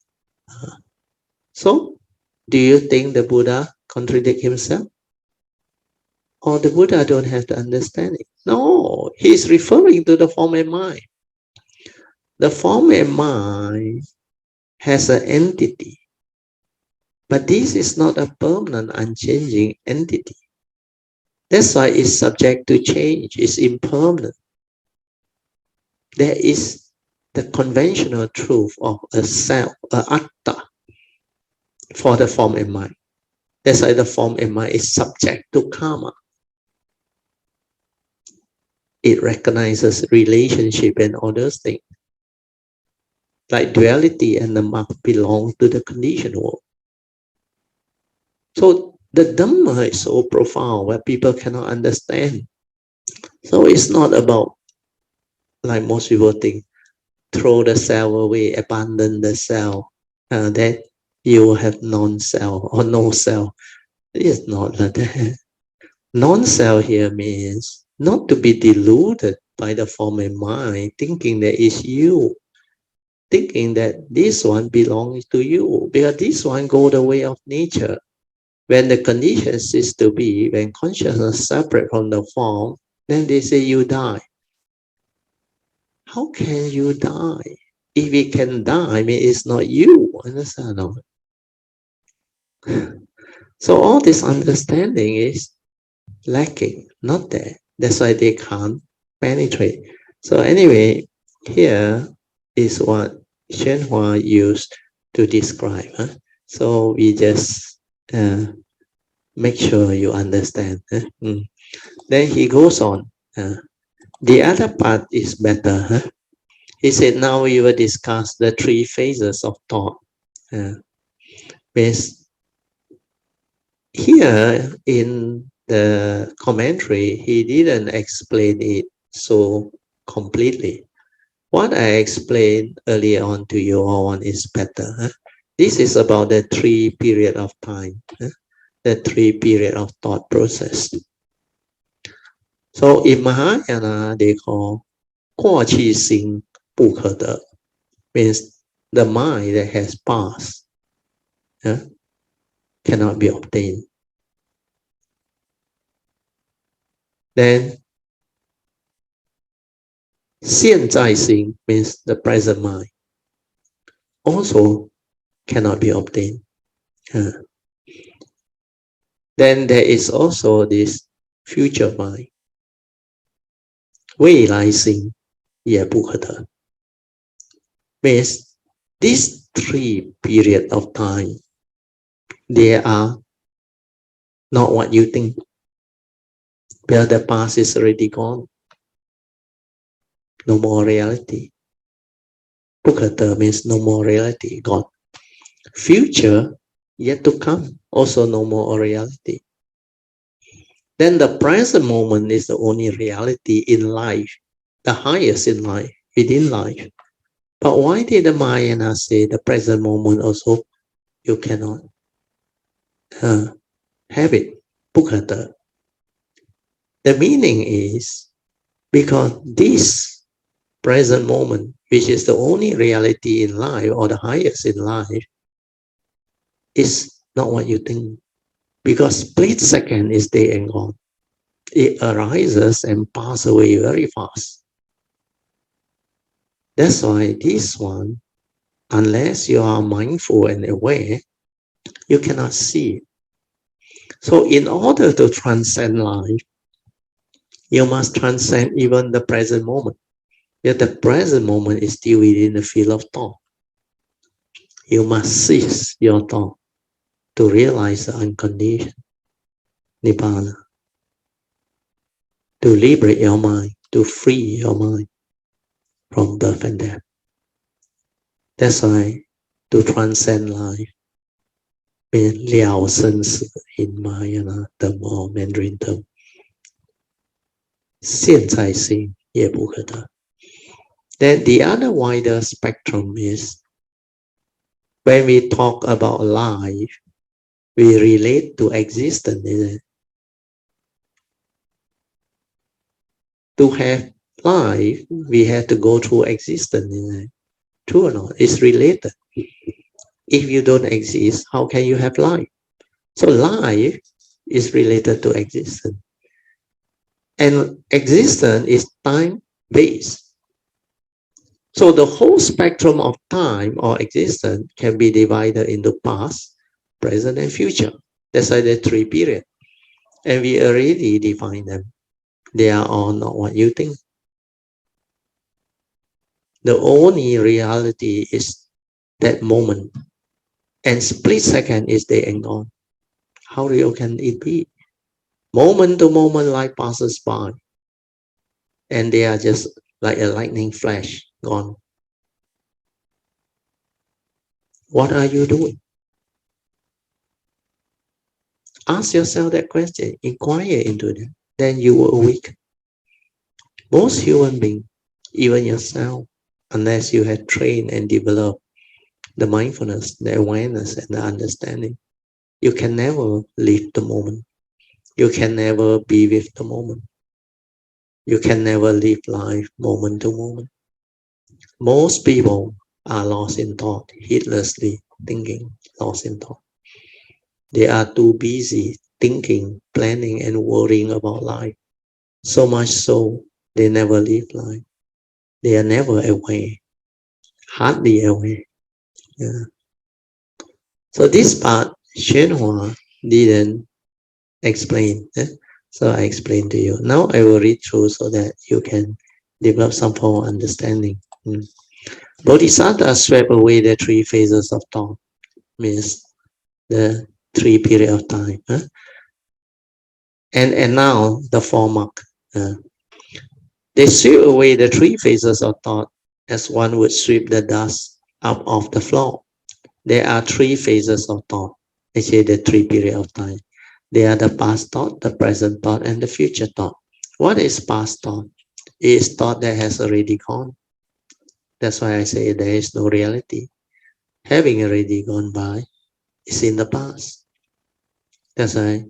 So, do you think the Buddha contradicts himself? Or the Buddha don't have the understanding? No, he's referring to the form and mind. The form and mind has an entity. But this is not a permanent, unchanging entity. That's why it's subject to change. It's impermanent. There is the conventional truth of a self, a atta, for the form and mind. That's why the form and mind is subject to karma. It recognizes relationship and all those things. Like duality and the mark belong to the conditioned world. So the Dhamma is so profound where people cannot understand. So it's not about, like most people think, throw the self away, abandon the self, that you will have non-self or no self. It's not like that. Non-self here means not to be deluded by the form and mind, thinking that it's you, thinking that this one belongs to you, because this one goes the way of nature. When the condition ceases to be, when consciousness separate from the form, then they say you die. How can you die? If it can die, I mean, it's not you. Understand? No? So all this understanding is lacking, not there. That's why they can't penetrate. So anyway, here is what Hsuan used to describe. So we just make sure you understand. Then he goes on. The other part is better. He said, now we will discuss the three phases of thought. Here in the commentary, he didn't explain it so completely. What I explained earlier on to you all is better. This is about the three period of time, the three period of thought process. So in Mahayana, they call 过去心不可得, means the mind that has passed cannot be obtained. Then 现在心 means the present mind, also cannot be obtained. Then there is also this future mind, 未来心也不可得. Means these three period of time, they are not what you think. Because the past is already gone. No more reality. 不可得 means no more reality, gone. Future, yet to come, also no more reality. Then the present moment is the only reality in life, the highest in life, within life. But why did the Mahayana say the present moment also you cannot have it? 不可得. The meaning is because this present moment, which is the only reality in life or the highest in life, is not what you think. Because split second is day and gone. It arises and passes away very fast. That's why this one, unless you are mindful and aware, you cannot see it. So in order to transcend life, you must transcend even the present moment. Yet the present moment is still within the field of thought. You must cease your thought to realize the unconditioned Nibbana, to liberate your mind, to free your mind. from birth and death. That's why to transcend life means 了生死 in Mahayana term or Mandarin term. 现在性也不可得. Then the other wider spectrum is when we talk about life, we relate to existence, isn't it? To have life, we have to go through existence, isn't it? True or not? It's related. If you don't exist, how can you have life? So life is related to existence. And existence is time-based. So the whole spectrum of time or existence can be divided into past, present, and future. That's why the three periods. And we already define them. They are all not what you think. The only reality is that moment. And split second is day and gone. How real can it be? Moment to moment life passes by. And they are just like a lightning flash, gone. What are you doing? Ask yourself that question. Inquire into that. Then you will awaken. Most human beings, even yourself, unless you have trained and developed the mindfulness, the awareness, and the understanding, you can never live the moment. You can never be with the moment. You can never live life moment to moment. Most people are lost in thought, heedlessly thinking, lost in thought. They are too busy thinking, planning, and worrying about life. So much so, they never live life. They are never aware, hardly aware. Yeah. So this part, Hsuan didn't explain. So I explained to you. Now I will read through so that you can develop some form of understanding. Bodhisattva swept away the three phases of thought, means the three period of time. And now the four mark. They sweep away the three phases of thought as one would sweep the dust up off the floor. There are three phases of thought, actually the three period of time. They are the past thought, the present thought, and the future thought. What is past thought? It is thought that has already gone. That's why I say there is no reality. Having already gone by is in the past. That's why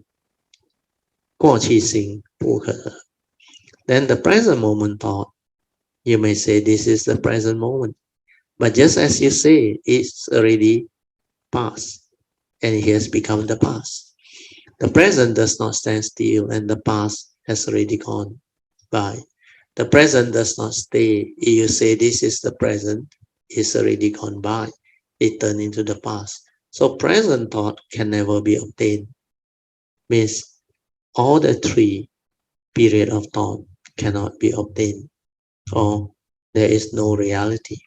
过去性不可得. Then the present moment thought, you may say this is the present moment. But just as you say, it's already past and it has become the past. The present does not stand still and the past has already gone by. The present does not stay. If you say this is the present, it's already gone by. It turned into the past. So present thought can never be obtained. Means all the three period of thought cannot be obtained, or there is no reality.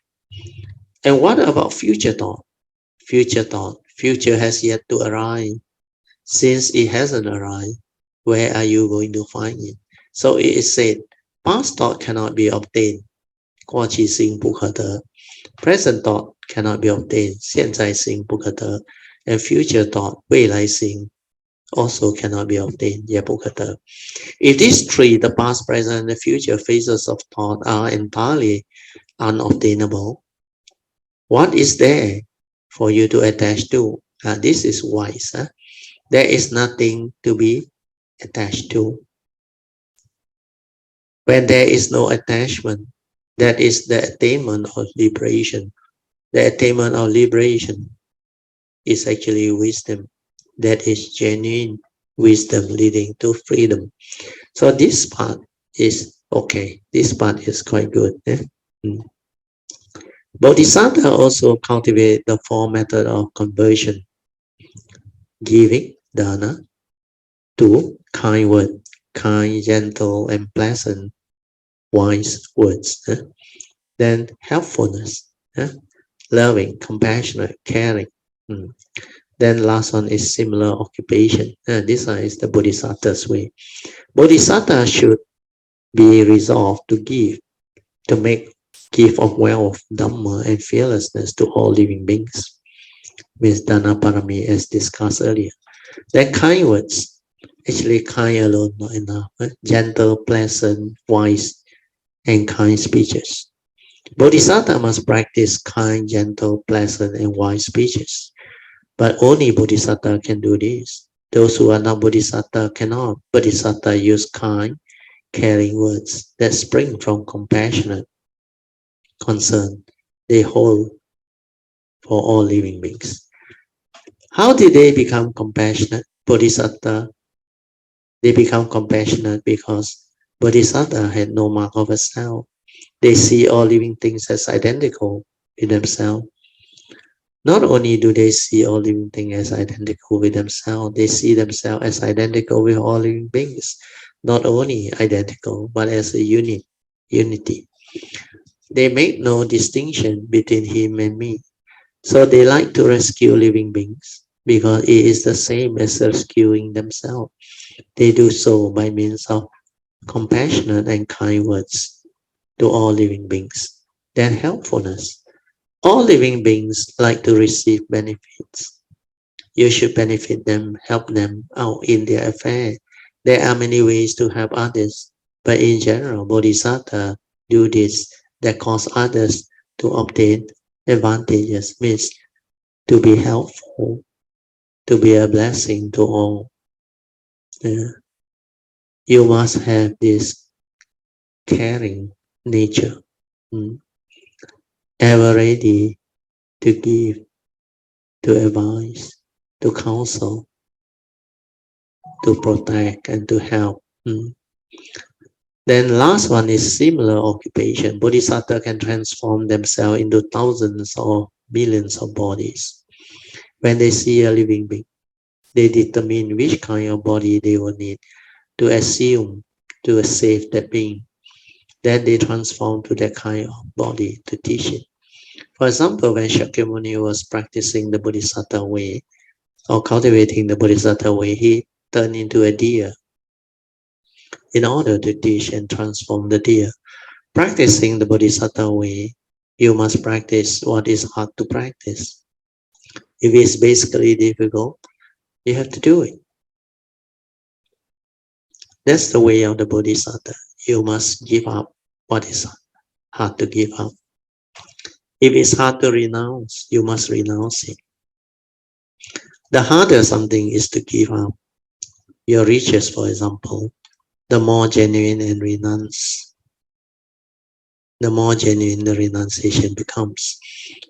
And what about future thought? Future thought. Future has yet to arrive. Since it hasn't arrived, where are you going to find it? So it is said, past thought cannot be obtained. 过去性不可得. Present thought cannot be obtained. 现在性不可得. And future thought, 未来性 also cannot be obtained. 也不可得. If these three, the past, present, and the future phases of thought are entirely unobtainable, what is there for you to attach to? This is wise. There is nothing to be attached to. When there is no attachment, that is the attainment of liberation. The attainment of liberation is actually wisdom. That is genuine wisdom leading to freedom. So this part is okay. This part is quite good. Bodhisattva also cultivate the four methods of conversion. Giving, dana, to kind word, kind, gentle, and pleasant, wise words. Then helpfulness, loving, compassionate, caring. Then last one is similar occupation. This one is the Bodhisattva's way. Bodhisattva should be resolved to give, to make give of wealth, Dhamma, and fearlessness to all living beings. Means Dana Parami as discussed earlier. Then kind words, actually kind alone not enough. Gentle, pleasant, wise, and kind speeches. Bodhisattva must practice kind, gentle, pleasant, and wise speeches. But only Bodhisattva can do this. Those who are not Bodhisattva cannot. Bodhisattva use kind, caring words that spring from compassionate concern they hold for all living beings. How did they become compassionate? Bodhisattva, they become compassionate because Bodhisattva had no mark of a self. They see all living things as identical with themselves. Not only do they see all living things as identical with themselves, they see themselves as identical with all living beings. Not only identical, but as a unity. They make no distinction between him and me. So they like to rescue living beings because it is the same as rescuing themselves. They do so by means of compassionate and kind words to all living beings. Then helpfulness. All living beings like to receive benefits. You should benefit them, help them out in their affair. There are many ways to help others, but in general, Bodhisattva do this that cause others to obtain advantages, means to be helpful, to be a blessing to all. You must have this caring nature, ever ready to give, to advise, to counsel, to protect, and to help. Then last one is similar occupation. Bodhisattva can transform themselves into thousands or millions of bodies. When they see a living being, they determine which kind of body they will need to assume to save that being. Then they transform to that kind of body to teach it. For example, when Shakyamuni was practicing the Bodhisattva way or cultivating the Bodhisattva way, he turned into a deer in order to teach and transform the deer. Practicing the Bodhisattva way, you must practice what is hard to practice. If it's basically difficult, you have to do it. That's the way of the Bodhisattva. You must give up what is hard to give up. If it's hard to renounce, you must renounce it. The harder something is to give up. Your riches, for example, the more genuine and renounce, the more genuine the renunciation becomes.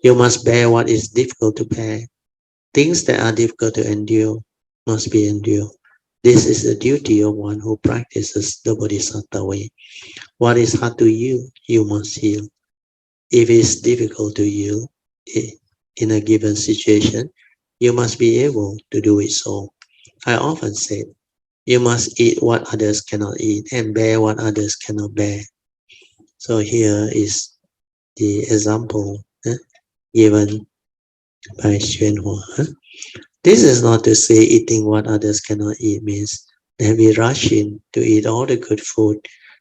You must bear what is difficult to bear. Things that are difficult to endure must be endured. This is the duty of one who practices the Bodhisattva way. What is hard to yield, you must yield. If it's difficult to yield in a given situation, you must be able to do it so. I often say, you must eat what others cannot eat and bear what others cannot bear. So here is the example given by Hsuan. This is not to say eating what others cannot eat means that we rush in to eat all the good food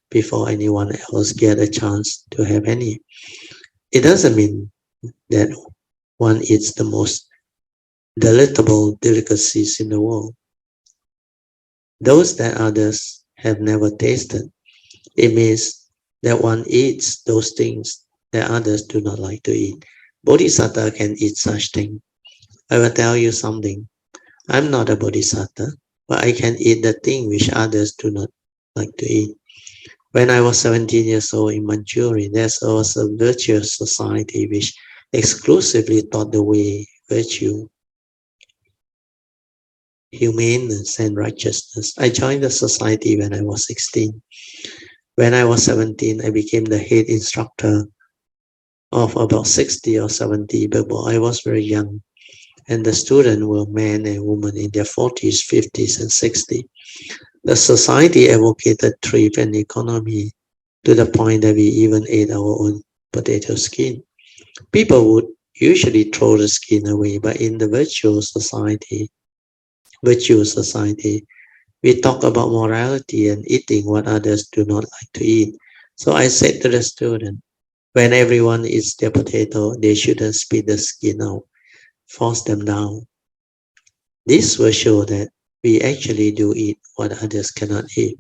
before anyone else get a chance to have any. It doesn't mean that one eats the most delectable delicacies in the world, those that others have never tasted. It means that one eats those things that others do not like to eat. Bodhisattva can eat such things. I will tell you something. I'm not a Bodhisattva, but I can eat the thing which others do not like to eat. When I was 17 years old in Manchuria, there was a virtuous society which exclusively taught the way, virtue, humaneness, and righteousness. I joined the society when I was 16. When I was 17, I became the head instructor of about 60 or 70 people. I was very young, and the students were men and women in their 40s, 50s, and 60s. The society advocated thrift and economy to the point that we even ate our own potato skin. People would usually throw the skin away, but in the virtuous society, we talk about morality and eating what others do not like to eat. So I said to the student, When everyone eats their potato, they shouldn't spit the skin out, force them down. This will show that we actually do eat what others cannot eat.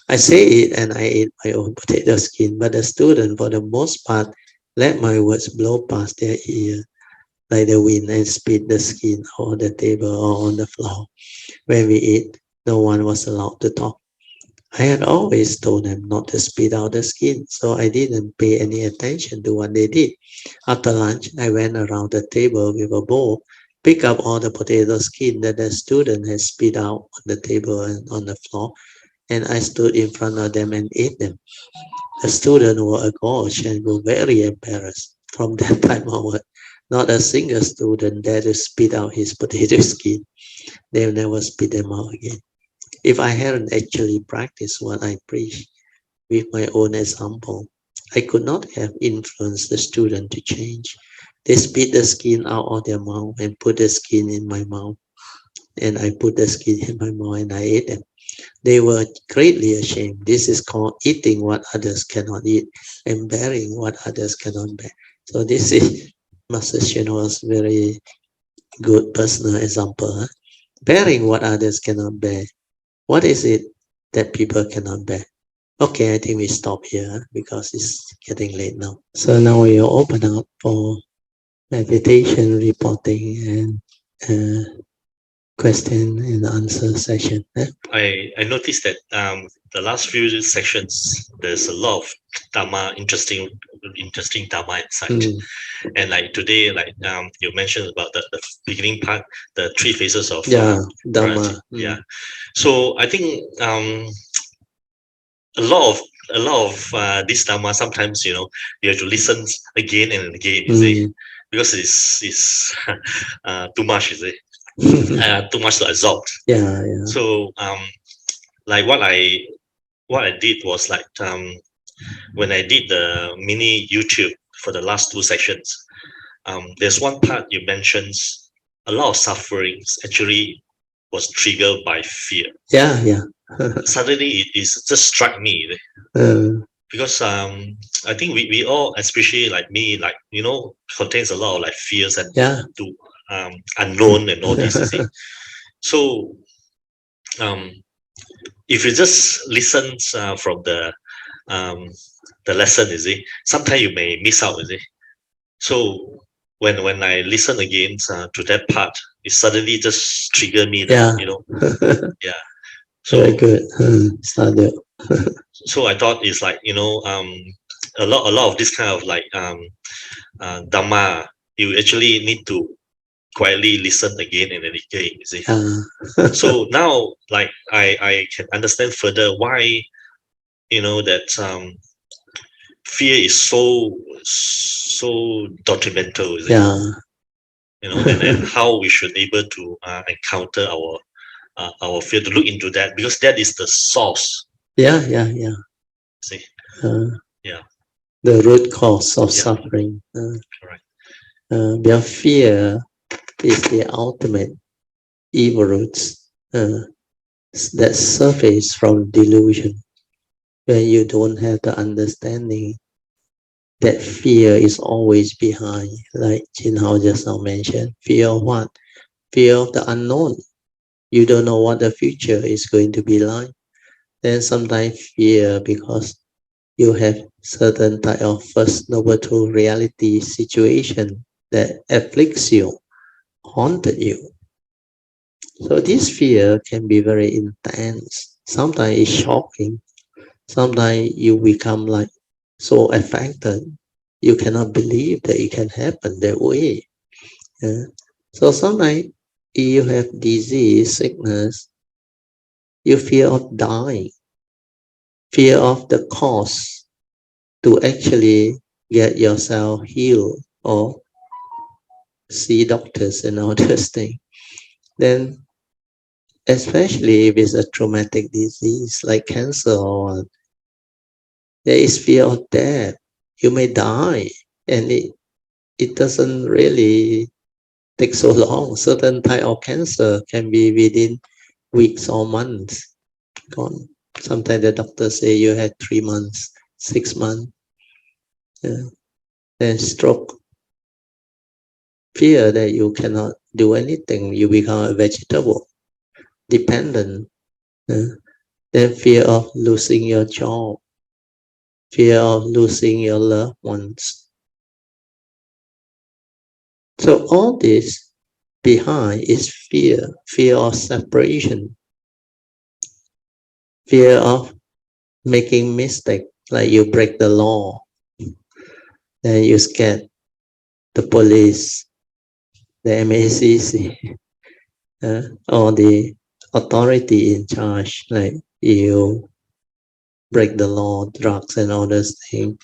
I say it and I eat my own potato skin, but the student, for the most part, let my words blow past their ear like the wind and spit the skin on the table or on the floor. When we eat, no one was allowed to talk. I had always told them not to spit out the skin, so I didn't pay any attention to what they did. After lunch, I went around the table with a bowl, picked up all the potato skin that the student had spit out on the table and on the floor, and I stood in front of them and ate them. The students were aghast and were very embarrassed. From that time onward, not a single student dared to spit out his potato skin. They'll never spit them out again. If I hadn't actually practiced what I preach with my own example, I could not have influenced the student to change. They spit the skin out of their mouth and put the skin in my mouth. And I put the skin in my mouth and I ate them. They were greatly ashamed. This is called eating what others cannot eat and bearing what others cannot bear. So this is Master Hsuan was very good personal example. Huh? Bearing what others cannot bear. What is it that people cannot bear? Okay, I think we stop here because it's getting late now. So now we will open up for meditation, reporting, and question and answer session. I noticed that the last few sections there's a lot of Dhamma, interesting Dhamma inside. And like today, like you mentioned about the beginning part, the three phases of Dhamma. Yeah. So I think a lot of this Dhamma, sometimes you have to listen again and again, you see, because it's too much, you see. Too much to absorb. Yeah. So like what I did was like when I did the mini YouTube for the last two sections, there's one part you mentioned a lot of sufferings actually was triggered by fear. Yeah. Suddenly it just struck me because I think we all, especially like me, like contains a lot of like fears and to unknown and all this. You see. So if you just listen from the lesson, you see, sometimes you may miss out, you see. So when I listen again to that part, it suddenly just triggered me that, yeah. So very good. So I thought it's like a lot of this kind of like Dhamma, you actually need to quietly listen again and again, you see. So now like I can understand further why that fear is so detrimental, is it? And how we should able to encounter our fear, to look into that, because that is the source. Yeah. See. The root cause of suffering. Correct. Their fear is the ultimate evil roots that surface from delusion. When you don't have the understanding that fear is always behind, like Jin Hao just now mentioned. Fear of what? Fear of the unknown. You don't know what the future is going to be like. Then sometimes fear because you have certain type of First Noble Truth reality situation that afflicts you, haunted you. So this fear can be very intense. Sometimes it's shocking. Sometimes you become like so affected. You cannot believe that it can happen that way. So sometimes you have disease, sickness, you fear of dying, fear of the cost to actually get yourself healed or see doctors and all those things. Then, especially if it's a traumatic disease like cancer or what, there is fear of death. You may die, and it doesn't really take so long. Certain type of cancer can be within weeks or months gone. Sometimes the doctor say you had 3 months, 6 months. then stroke. Fear that you cannot do anything, you become a vegetable, dependent. Then fear of losing your job, fear of losing your loved ones. So all this behind is fear, fear of separation, fear of making mistake, like you break the law, then you scared the police, the MACC, or the authority in charge, like you break the law, drugs and all those things,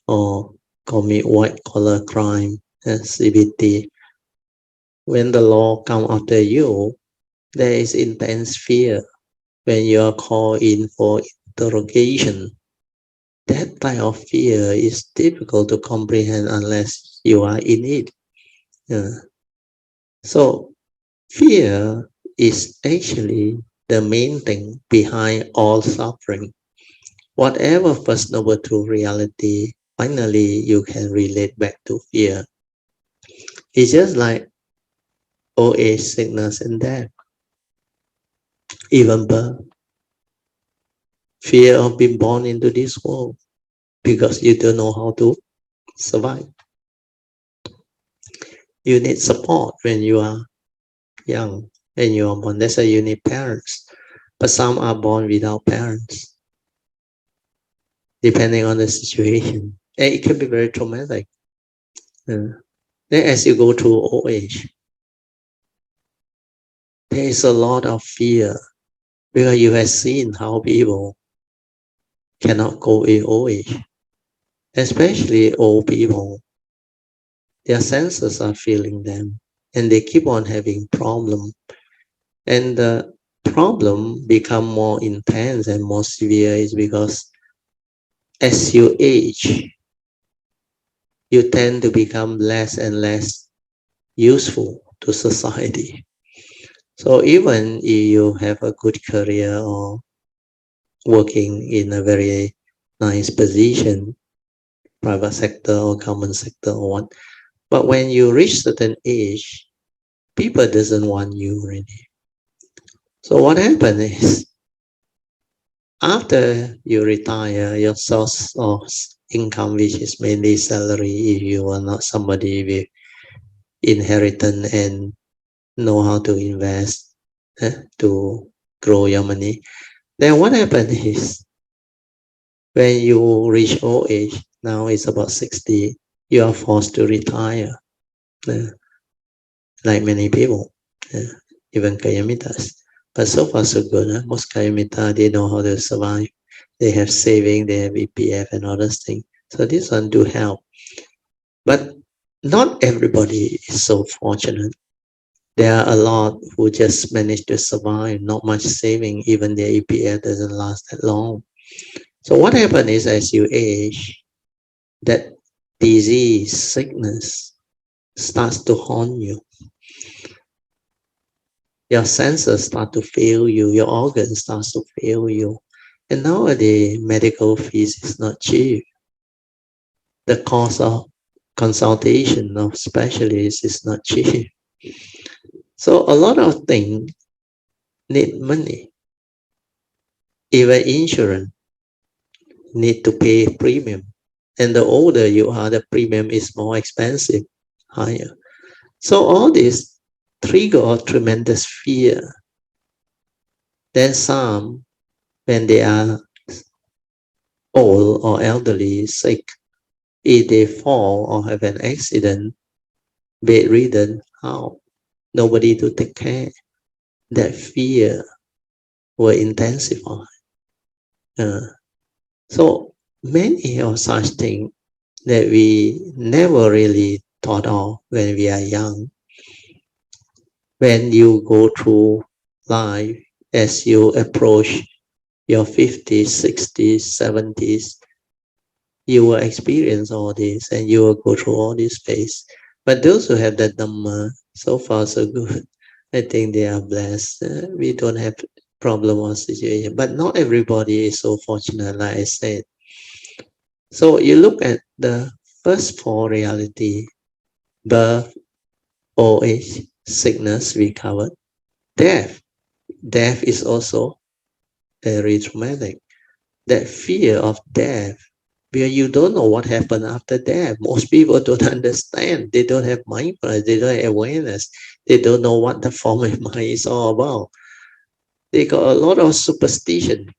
or commit white collar crime, CBT. When the law come after you, there is intense fear. When you are called in for interrogation, that type of fear is difficult to comprehend unless you are in it. So fear is actually the main thing behind all suffering. Whatever First Noble Truth reality, finally you can relate back to fear. It's just like old age, sickness and death, even birth. Fear of being born into this world because you don't know how to survive. You need support when you are young, when you are born. That's why you need parents. But some are born without parents, depending on the situation. And it can be very traumatic. Then as you go through old age, there is a lot of fear because you have seen how people cannot go in old age, especially old people. Their senses are feeling them and they keep on having problems. And the problem become more intense and more severe is because as you age, you tend to become less and less useful to society. So even if you have a good career or working in a very nice position, private sector or government sector or what, but when you reach certain age, people doesn't want you really. So what happens is, after you retire, your source of income, which is mainly salary, if you are not somebody with inheritance and know how to invest to grow your money, then what happens is, when you reach old age, now it's about 60, you are forced to retire, like many people, even Kayamitas. But so far so good. Most Kayamita, they know how to survive. They have saving, they have EPF and other things. So this one do help. But not everybody is so fortunate. There are a lot who just manage to survive, not much saving, even their EPF doesn't last that long. So what happens is, as you age, that disease, sickness starts to haunt you. Your senses start to fail you, your organs start to fail you. And nowadays, medical fees is not cheap. The cost of consultation of specialists is not cheap. So a lot of things need money. Even insurance need to pay premium. And the older you are, the premium is more expensive, higher. So all this trigger tremendous fear. Then some, when they are old or elderly, sick, if they fall or have an accident, bedridden, how? Nobody to take care. That fear will intensify. So many of such things that we never really thought of when we are young. When you go through life, as you approach your 50s, 60s, 70s, you will experience all this and you will go through all this phase. But those who have that Dhamma, so far so good. I think they are blessed. We don't have problem or situation, but not everybody is so fortunate, like I said. So you look at the first four reality, birth, old age, sickness, we covered. Death. Death is also very traumatic. That fear of death, where you don't know what happened after death. Most people don't understand. They don't have mindfulness. They don't have awareness. They don't know what the form of mind is all about. They got a lot of superstition.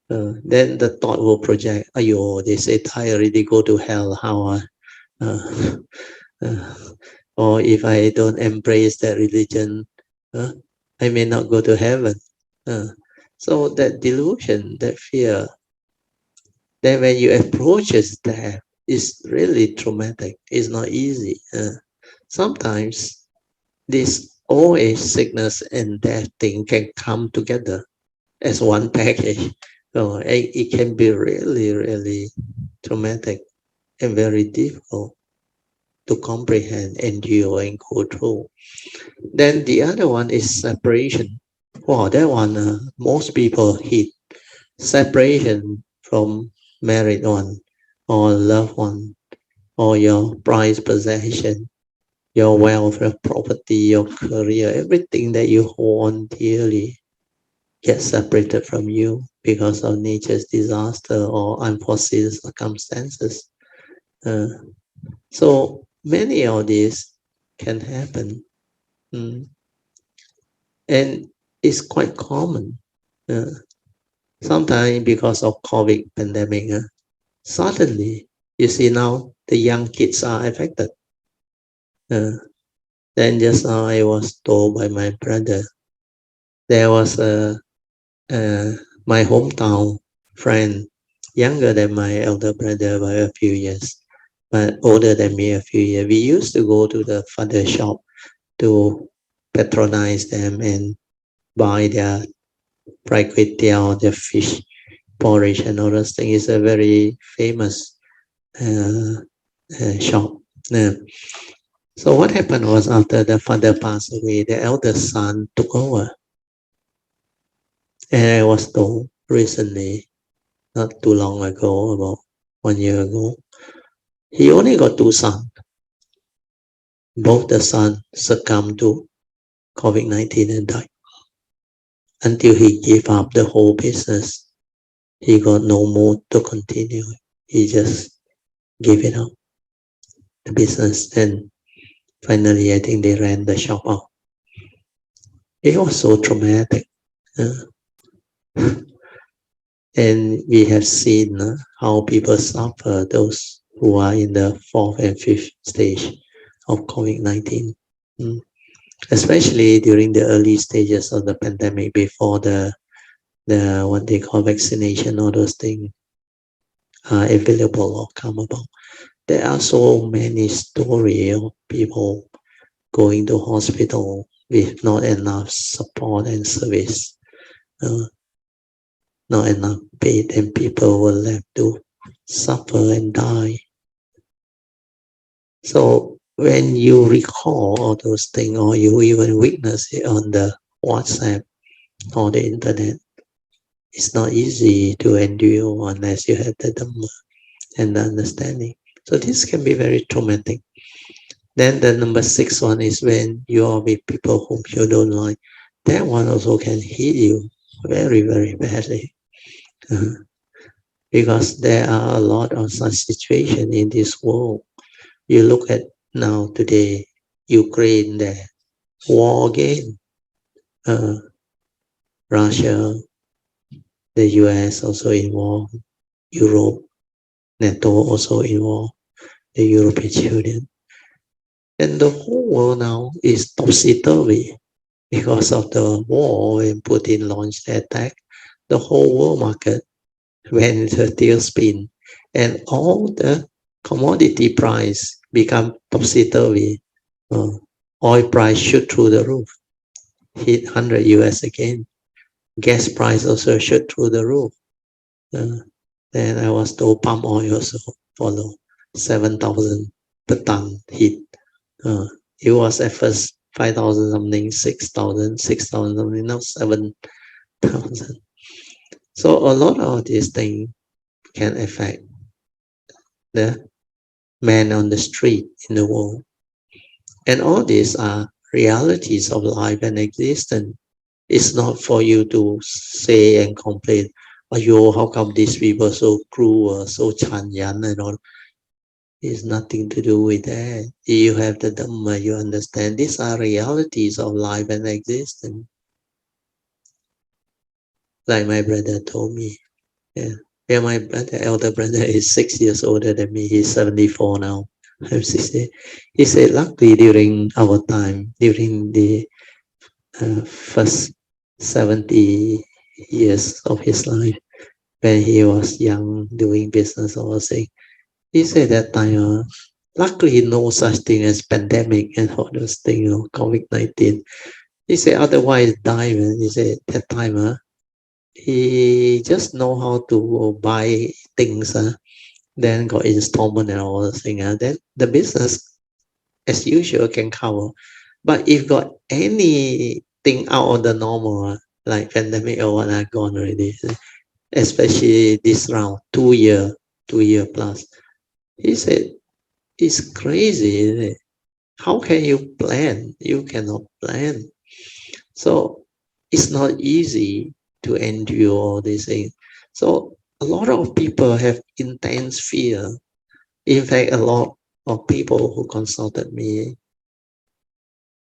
Then the thought will project, ayo, they say I already go to hell, how? Or if I don't embrace that religion, I may not go to heaven. So that delusion, that fear, then when you approach death, it's really traumatic. It's not easy. Sometimes this old age, sickness, and death thing can come together as one package. So it can be really, really traumatic and very difficult to comprehend, endure, and go through. Then the other one is separation. Wow, that one most people hit. Separation from married one or loved one or your prized possession, your wealth, your property, your career, everything that you hold on dearly gets separated from you because of nature's disaster or unforeseen circumstances. So many of these can happen. And it's quite common. Sometimes because of COVID pandemic, suddenly you see now the young kids are affected. Then just now I was told by my brother, there was my hometown friend, younger than my elder brother by a few years, but older than me a few years. We used to go to the father shop to patronize them and buy their fried kway teow, their fish porridge and all those things. It's a very famous shop. So what happened was after the father passed away, the eldest son took over. And I was told recently, not too long ago, about 1 year ago, he only got 2 sons. Both the sons succumbed to COVID-19 and died. Until he gave up the whole business, he got no more to continue. He just gave it up, the business, and finally I think they ran the shop out. It was so traumatic. And we have seen how people suffer, those who are in the 4th and 5th stage of COVID-19. Especially during the early stages of the pandemic, before the what they call vaccination, all those things are available or come about. There are so many stories of people going to hospital with not enough support and service, not enough bed, and people were left to suffer and die. So when you recall all those things, or you even witness it on the WhatsApp or the internet, it's not easy to endure unless you have the Dhamma and the understanding. So this can be very traumatic. Then the number 6 one is when you are with people whom you don't like. That one also can hit you very, very badly. Because there are a lot of such situations in this world. You look at now today, Ukraine there, war again. Russia, the US also involved, Europe, NATO also involved, the European Union. And the whole world now is topsy-turvy because of the war. When Putin launched the attack, the whole world market went into a tailspin, and all the commodity price become topsy-turvy. Oil price shoot through the roof, hit 100 US again. Gas price also shoot through the roof. Then I was told palm oil also follow, 7,000 per ton hit. It was at first 5,000 something, 6,000 something, now 7,000. So a lot of these things can affect the man on the street in the world. And all these are realities of life and existence. It's not for you to say and complain, "Oh, how come these people so cruel, so chanyan and all?" It's nothing to do with that. You have the Dhamma, you understand. These are realities of life and existence. Like my brother told me. Yeah, my brother, elder brother is 6 years older than me. He's 74 now. I'm 60. He said, luckily during our time, during the first 70 years of his life, when he was young, doing business or something, he said that time, luckily no such thing as pandemic and all those things, COVID-19. He said, otherwise die, man. He said, that time, he just know how to buy things, then got installment and all those things. Then the business, as usual, can cover. But if got anything out of the normal, like pandemic or what, gone already, especially this round, 2 year plus. He said, it's crazy, isn't it? How can you plan? You cannot plan. So it's not easy to endure all these things. So a lot of people have intense fear. In fact, a lot of people who consulted me,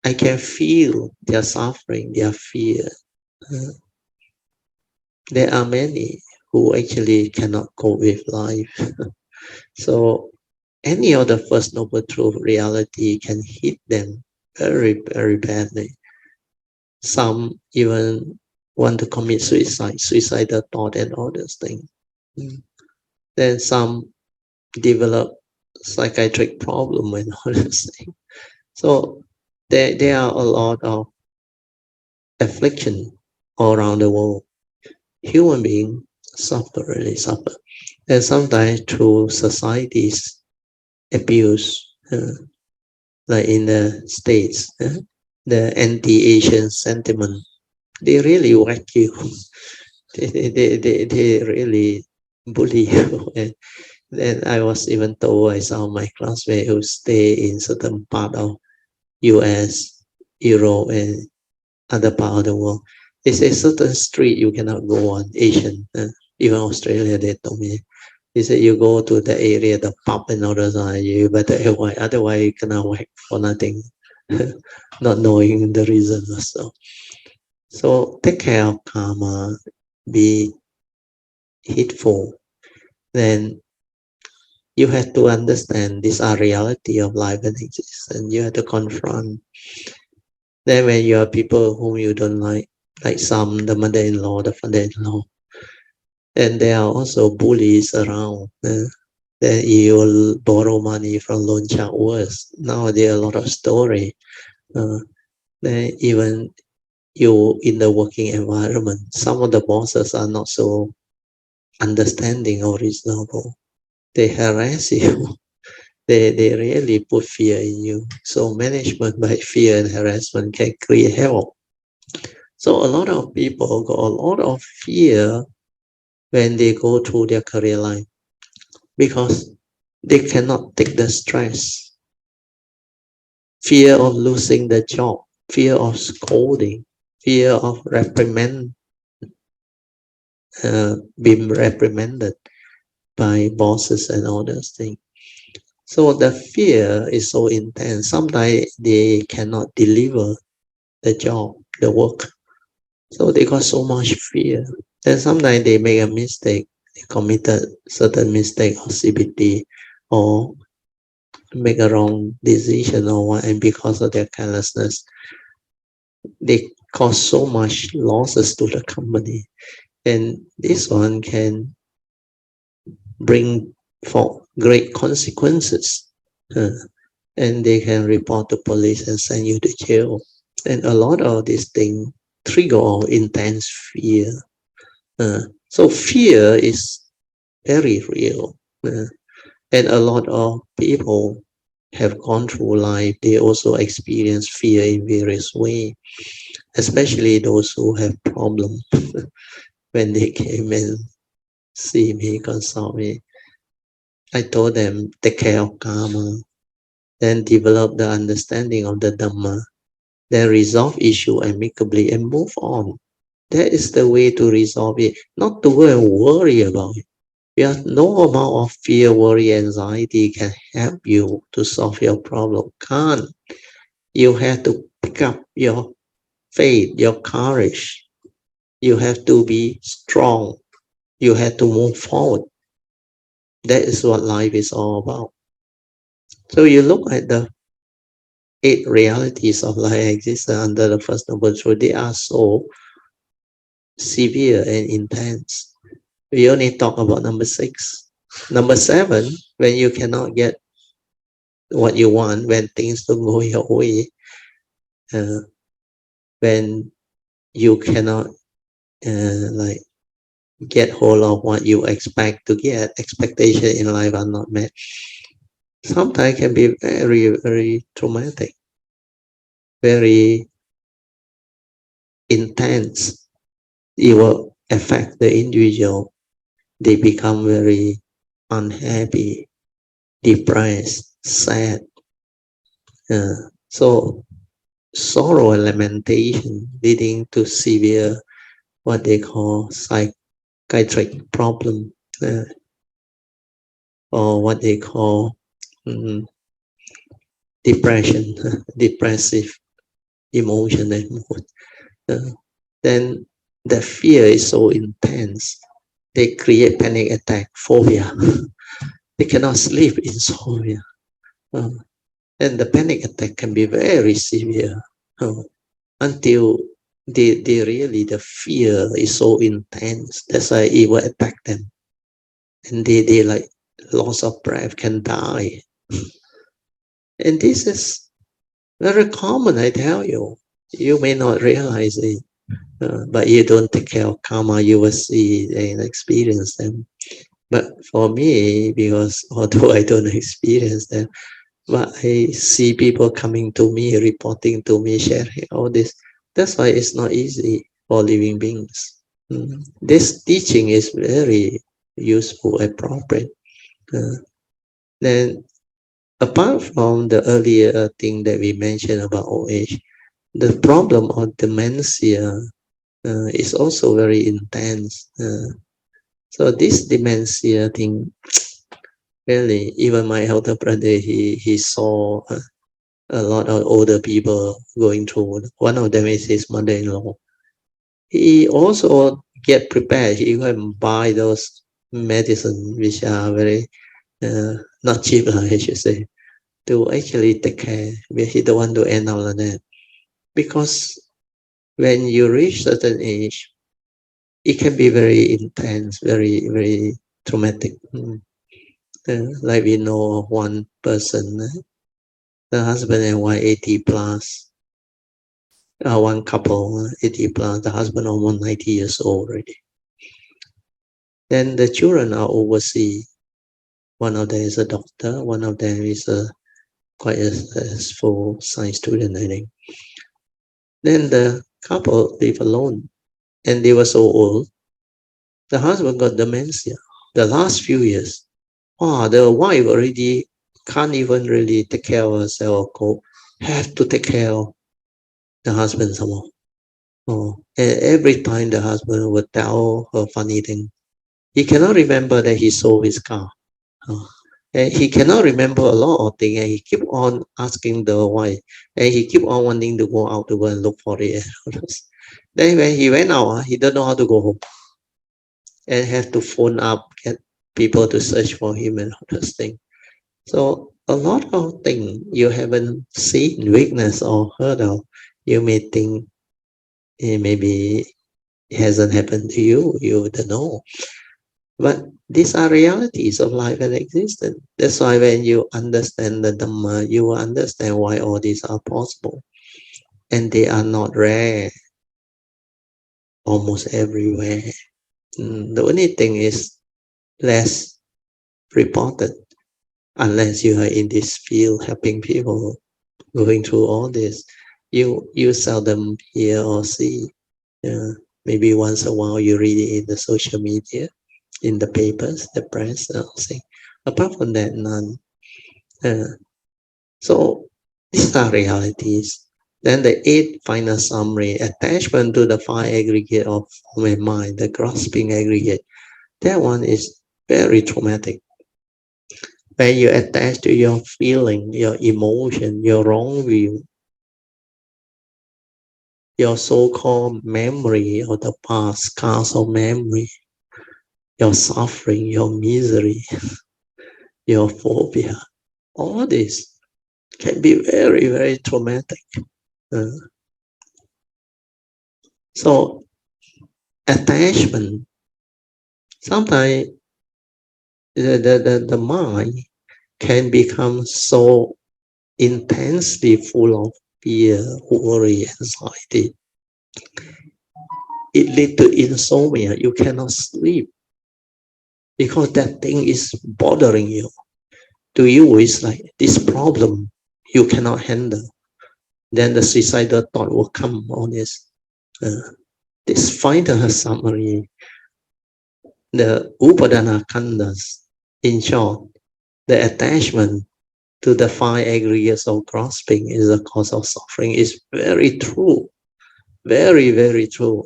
I can feel their suffering, their fear. There are many who actually cannot cope with life. So any of the First Noble Truth reality can hit them very, very badly. Some even want to commit suicide, suicidal thought and all those things. Then some develop psychiatric problem and all those things. So there are a lot of affliction all around the world. Human beings really suffer. And sometimes through society's abuse, like in the States, the anti-Asian sentiment, they really whack you. they really bully you. And then I was even told, I saw my classmate who stay in certain part of US, Europe, and other part of the world. They say certain street you cannot go on, Asian. Even Australia, they told me. They say you go to the area, the pub and all those, you better avoid. Otherwise, you cannot whack for nothing, not knowing the reason also. So take care of karma, be heedful. Then you have to understand these are reality of life and existence. You have to confront. Then when you are people whom you don't like some, the mother-in-law, the father-in-law, and there are also bullies around. Then you will borrow money from loan shark worse. Now there are a lot of story. Then even you in the working environment, some of the bosses are not so understanding or reasonable. They harass you. They really put fear in you. So management by fear and harassment can create hell. So a lot of people got a lot of fear when they go through their career life because they cannot take the stress. Fear of losing the job, fear of scolding, fear of being reprimanded by bosses and all those things. So the fear is so intense. Sometimes they cannot deliver the job, the work. So they got so much fear. Then sometimes they make a mistake. They committed certain mistake or CBT or make a wrong decision or what, and because of their carelessness, they cause so much losses to the company. And this one can bring for great consequences. And they can report to police and send you to jail. And a lot of these things trigger intense fear. So fear is very real. And a lot of people have gone through life. They also experience fear in various ways, especially those who have problems. When they came and see me, consult me, I told them, take care of karma, then develop the understanding of the Dhamma, then resolve issue amicably and move on. That is the way to resolve it, not to go and worry about it. Because no amount of fear, worry, anxiety can help you to solve your problem. Can't. You have to pick up your faith, your courage. You have to be strong. You have to move forward. That is what life is all about. So you look at the 8 realities of life existence under the First Noble Truth. They are so severe and intense. We only talk about number 6. Number 7, when you cannot get what you want, when things don't go your way, when you cannot like get hold of what you expect to get, expectations in life are not met. Sometimes can be very, very traumatic, very intense. It will affect the individual. They become very unhappy, depressed, sad. So sorrow and lamentation leading to severe, what they call psychiatric problem, or what they call depression, depressive emotion and mood. Then the fear is so intense. They create panic attack, phobia. They cannot sleep in phobia. And the panic attack can be very severe until they really, the fear is so intense. That's why it will attack them. And they like loss of breath, can die. And this is very common, I tell you. You may not realize it, but you don't take care of karma, you will see and experience them. But for me, because although I don't experience them, but I see people coming to me, reporting to me, sharing all this. That's why it's not easy for living beings. This teaching is very useful, appropriate. Then, apart from the earlier thing that we mentioned about old age, the problem of dementia is also very intense. So this dementia thing, really, even my elder brother, he saw a lot of older people going through. One of them is his mother-in-law. He also get prepared. He can buy those medicine which are very not cheap, I should say, to actually take care. He don't want to end up like that. Because when you reach certain age, it can be very intense, very, very traumatic. Like we know one person, the husband and wife 80 plus, one couple 80 plus, the husband almost 90 years old already. Then the children are overseas. One of them is a doctor, one of them is quite a full science student, I think. Then the couple live alone, and they were so old. The husband got dementia. The last few years, the wife already can't even really take care of herself, have to take care of the husband some more. And every time the husband would tell her funny thing. He cannot remember that he sold his car. And he cannot remember a lot of things, and he keep on asking the wife, and he keep on wanting to go out to go and look for it. Then when he went out, he don't know how to go home, and have to phone up, get people to search for him and all those things. So a lot of things you haven't seen, witnessed, or heard of, you may think maybe it hasn't happened to you, you don't know. But these are realities of life and existence. That's why when you understand the Dhamma, you will understand why all these are possible. And they are not rare, almost everywhere. The only thing is less reported, unless you are in this field helping people going through all this. You seldom hear or see. Maybe once a while you read it in the social media, in the papers, the press, thing. Apart from that, none. So these are realities. Then the 8th final summary, attachment to the 5 aggregate of form and mind, the grasping aggregate. That one is very traumatic. When you attach to your feeling, your emotion, your wrong view, your so-called memory of the past, causal memory, your suffering, your misery, your phobia, all this can be very, very traumatic. So attachment, sometimes the mind can become so intensely full of fear, worry, anxiety. It leads to insomnia. You cannot sleep because that thing is bothering you. To you, it's like this problem you cannot handle. Then the suicidal thought will come on this. This final summary, the Upadana Khandas, in short, the attachment to the 5 aggregates of grasping is the cause of suffering is very true. Very, very true.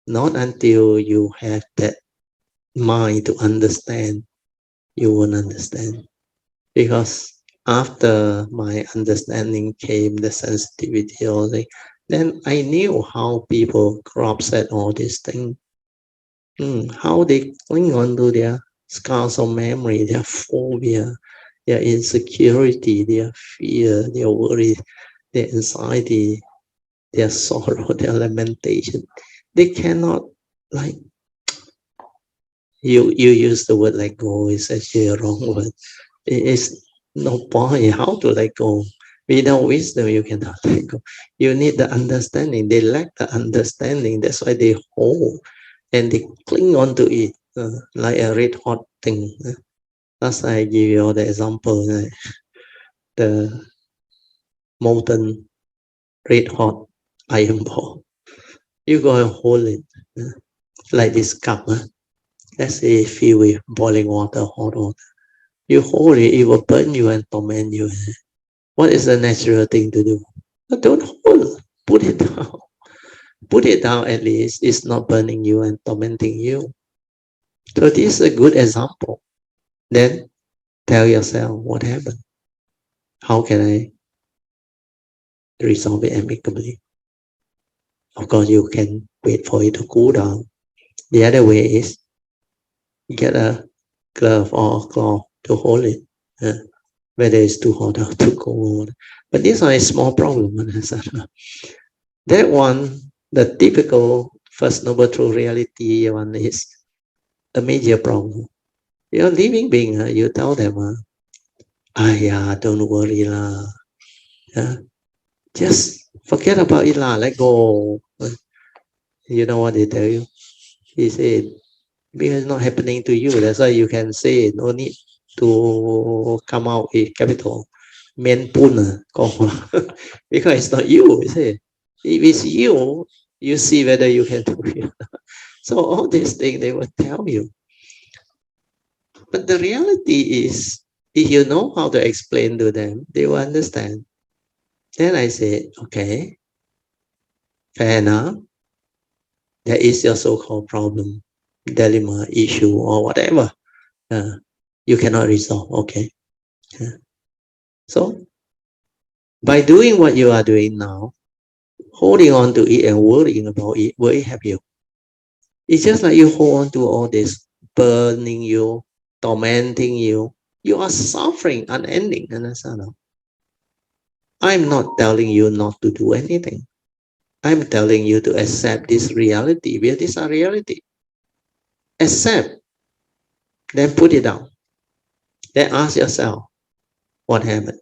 Not until you have that mind to understand, you won't understand. Because after my understanding came the sensitivity, all the, then I knew how people grasp at all these things. How they cling on to their scars of memory, their phobia, their insecurity, their fear, their worry, their anxiety, their sorrow, their lamentation. They cannot, like, you use the word let go, is actually a wrong word. It is no point how to let go. Without wisdom, you cannot let go. You need the understanding. They lack the understanding. That's why they hold and they cling on to it like a red hot thing. As I give you the example, the molten red hot iron ball. You go and hold it like this cup. Let's say filled with boiling water, hot water. You hold it, it will burn you and torment you. What is the natural thing to do? But don't hold. Put it down. Put it down at least. It's not burning you and tormenting you. So this is a good example. Then tell yourself what happened. How can I resolve it amicably? Of course, you can wait for it to cool down. The other way is get a glove or a cloth to hold it, whether it's too hot or too cold. But this is a small problem. That one, the typical First Noble Truth reality one is a major problem. You're a living being, you tell them, yeah, don't worry lah. Just forget about it lah, let go. You know what they tell you? He said, because it's not happening to you, that's why you can say no need to come out with capital. Men pun, because it's not you, you see. If it's you, you see whether you can do it. So all these things they will tell you. But the reality is, if you know how to explain to them, they will understand. Then I say, okay, fair enough. That is your so-called problem, dilemma, issue, or whatever. You cannot resolve, okay? So, by doing what you are doing now, holding on to it and worrying about it, will it help you? It's just like you hold on to all this burning you, tormenting you. You are suffering unending. I'm not telling you not to do anything. I'm telling you to accept this reality. Where this is reality. Accept. Then put it down. Then ask yourself, what happened?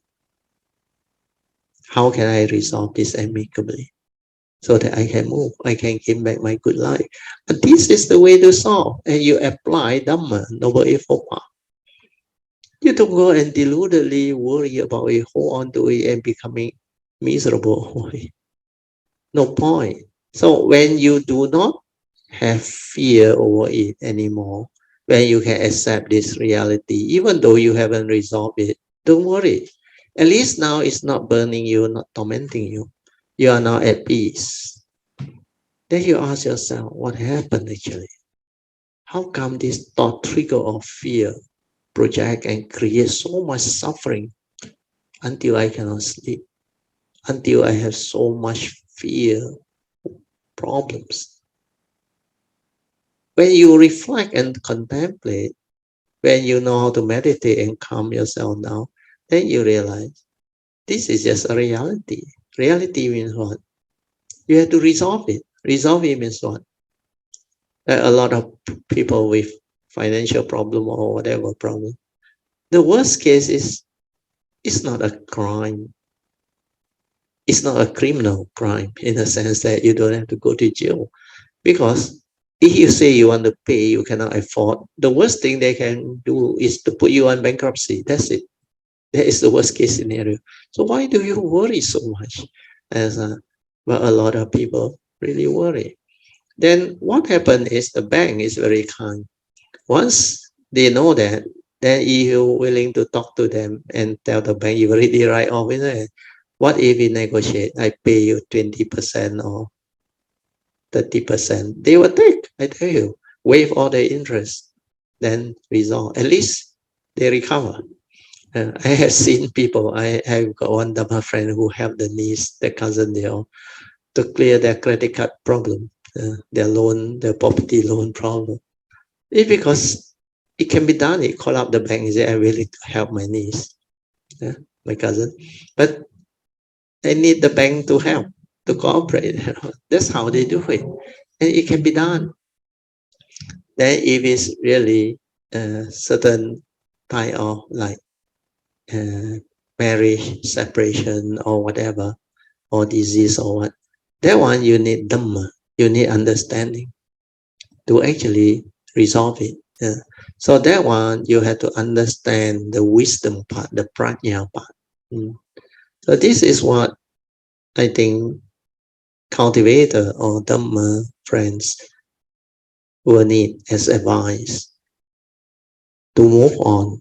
How can I resolve this amicably? So that I can move, I can gain back my good life. And this is the way to solve. And you apply Dhamma, Noble Eightfold Path. You don't go and deludedly worry about it, hold on to it and becoming miserable. No point. So when you do not have fear over it anymore, when you can accept this reality, even though you haven't resolved it, don't worry. At least now it's not burning you, not tormenting you. You are now at peace. Then you ask yourself, what happened actually? How come this thought trigger of fear project and create so much suffering until I cannot sleep, until I have so much fear problems? When you reflect and contemplate, when you know how to meditate and calm yourself down, then you realize this is just a reality. Reality means what? You have to resolve it. Resolve it means what? A lot of people with financial problem or whatever problem. The worst case is it's not a crime. It's not a criminal crime in the sense that you don't have to go to jail. Because if you say you want to pay, you cannot afford, the worst thing they can do is to put you on bankruptcy. That's it. That is the worst case scenario. So why do you worry so much? But a lot of people really worry. Then what happened is the bank is very kind. Once they know that, then if you're willing to talk to them and tell the bank you already write off, isn't it? What if we negotiate? I pay you 20% or 30%. They will take, I tell you, waive all the interest, then resolve. At least they recover. I have seen people, I have got one Dhamma friend who helped the niece, the cousin, they all, to clear their credit card problem, their loan, their property loan problem. It's because it can be done. He call up the bank and say, I'm willing to help my niece, my cousin. But I need the bank to help, to cooperate. That's how they do it. And it can be done. Then if it's really a certain type of like marriage, separation or whatever, or disease or what, that one you need Dhamma, you need understanding to actually resolve it. So that one you have to understand the wisdom part, the Pranaya part. So this is what I think cultivator or Dhamma friends will need as advice to move on,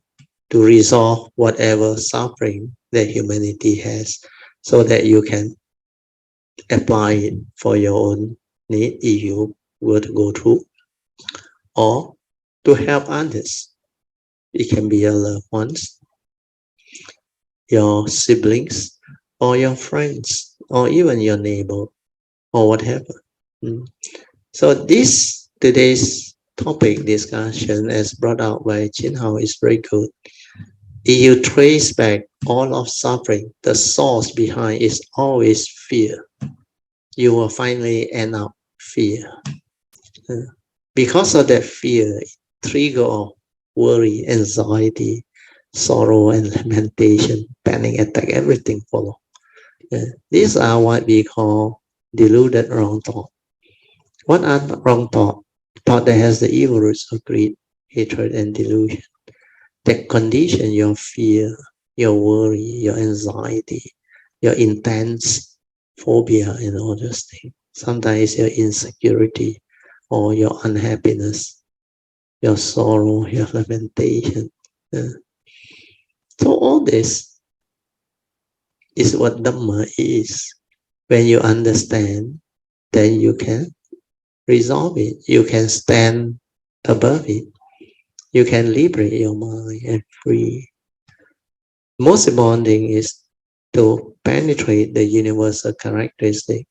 to resolve whatever suffering that humanity has, so that you can apply it for your own need if you were to go through, or to help others. It can be your loved ones, your siblings, or your friends, or even your neighbor, or whatever. So this today's topic discussion, as brought out by Chin Hao, is very good. If you trace back all of suffering, the source behind is always fear. You will finally end up fear. Because of that fear, trigger of worry, anxiety, sorrow, and lamentation, panic attack, everything follow. These are what we call deluded wrong thought. What are wrong thought? Thought that has the evil roots of greed, hatred, and delusion. That condition your fear, your worry, your anxiety, your intense phobia, and all those things. Sometimes your insecurity or your unhappiness, your sorrow, your lamentation. So all this is what Dhamma is. When you understand, then you can resolve it. You can stand above it. You can liberate your mind and free. Most important thing is to penetrate the universal characteristic.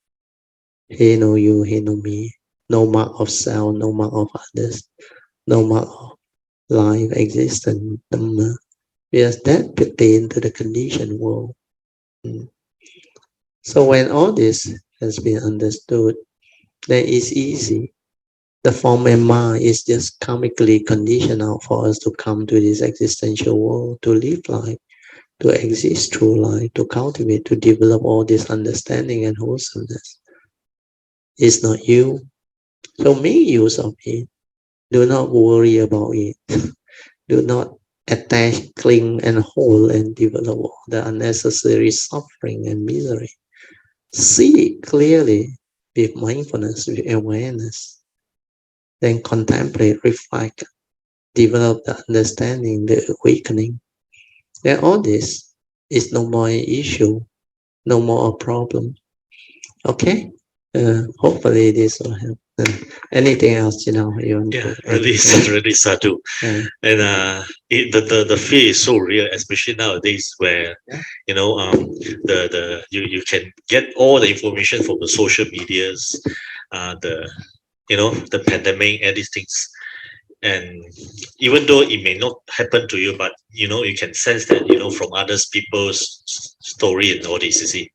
He know you, he know me. No mark of self, no mark of others, no mark of life, existence, Dhamma. Because that pertains to the conditioned world. So when all this has been understood, then it's easy. The form and mind is just karmically conditional for us to come to this existential world, to live life, to exist through life, to cultivate, to develop all this understanding and wholesomeness. It's not you. So make use of it. Do not worry about it. Do not attach, cling, and hold and develop all the unnecessary suffering and misery. See it clearly with mindfulness, with awareness. Then contemplate, reflect, develop the understanding, the awakening, then all this is no more an issue, no more a problem. Okay? Hopefully this will help. Anything else, you want Yeah, to really, really sadhu. And the fear is so real, especially nowadays where you can get all the information from the social medias, the pandemic and these things. And even though it may not happen to you, but you can sense that from others people's story and all this, you see.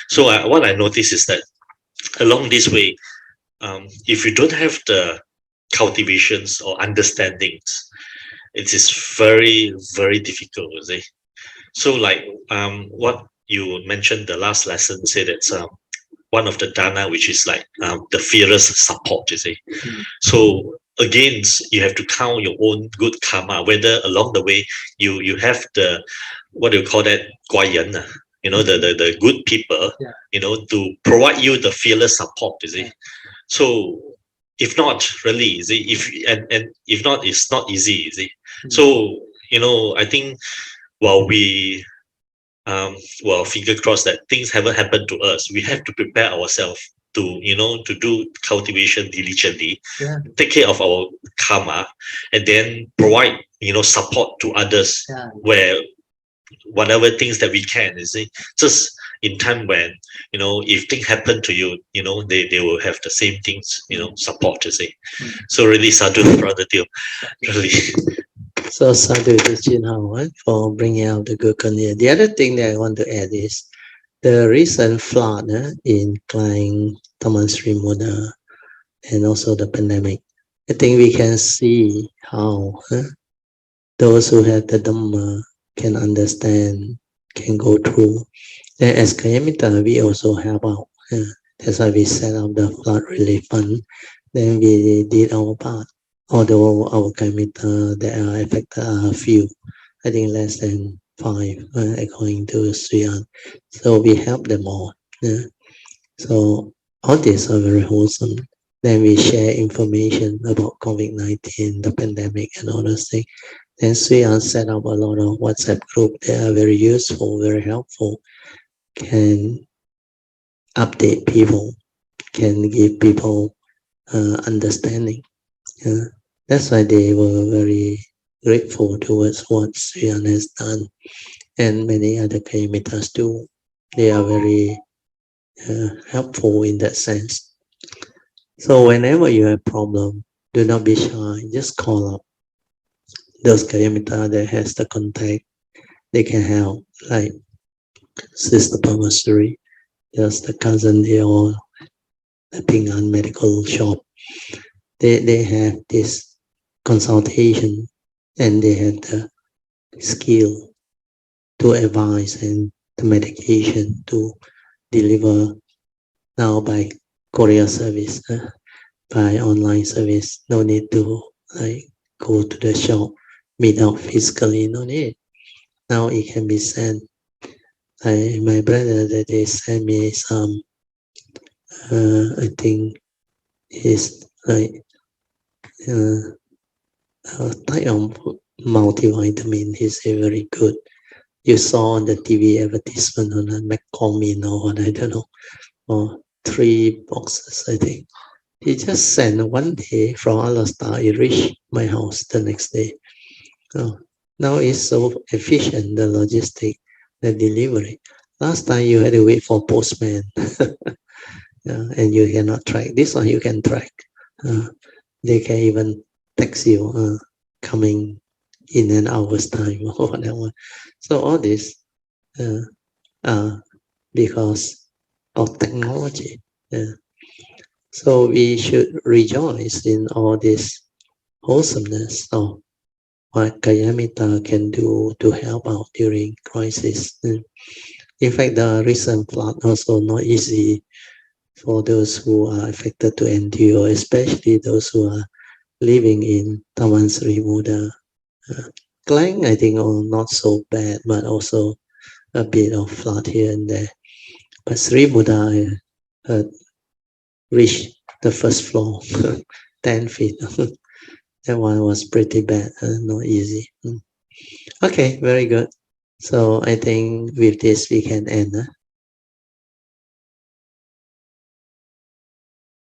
So what I noticed is that along this way, if you don't have the cultivations or understandings, it is very, very difficult, you see. So like what you mentioned the last lesson said it's one of the dana, which is like the fearless support, you see. So again, you have to count your own good karma, whether along the way you have the, what do you call that, guayan, the good people, to provide you the fearless support, you see. So if not, really, you see, and if not, it's not easy, you see. So I think while we finger crossed that things haven't happened to us, we have to prepare ourselves to to do cultivation diligently, take care of our karma, and then provide support to others where whatever things that we can, you see, just in time when if things happen to you, they will have the same things, support, you see. So really sadhu, brother Teo, really. So sadhu to Chin Hao for bringing out the good condition. The other thing that I want to add is the recent flood in Klang, Taman Sri Muda, and also the pandemic. I think we can see how those who have the Dhamma can understand, can go through. And as Kayamita, we also help out. That's why we set up the flood relief fund. Then we did our part. Although our Kayamita that are affected are few, I think less than 5, according to Hsuan. So we help them all. So all these are very wholesome. Then we share information about COVID-19, the pandemic, and all those things. Then Hsuan set up a lot of WhatsApp group. They are very useful, very helpful. Can update people, can give people understanding. That's why they were very grateful towards what Hsuan has done, and many other Kayamitas too. They are very helpful in that sense. So whenever you have problem, do not be shy. Just call up those Kayamita that has the contact. They can help, like Sister Pamasuri, just the cousin, they all the Ping An medical shop. They have this consultation, and they have the skill to advise and the medication to deliver now by courier service, by online service. No need to go to the shop, meet out physically. No need. Now it can be sent. My brother that they sent me some. I think is like type of multivitamin. Is very good. You saw on the TV advertisement on a Metformin or what, I don't know, or 3 boxes, I think. He just sent one day from Alastar. It reached my house the next day. Now it's so efficient, the logistic, the delivery. Last time you had to wait for postman, and you cannot track. This one you can track. They can even text you coming in an hour's time or whatever. So all this because of technology. So we should rejoice in all this wholesomeness of what Kayamita can do to help out during crisis. In fact, the recent flood also not easy for those who are affected to endure, especially those who are living in Taman Sri Muda. Klang, I think, not so bad, but also a bit of flood here and there. But Sri Muda reached the first floor, 10 feet. That one was pretty bad, not easy. Okay, very good. So I think with this we can end.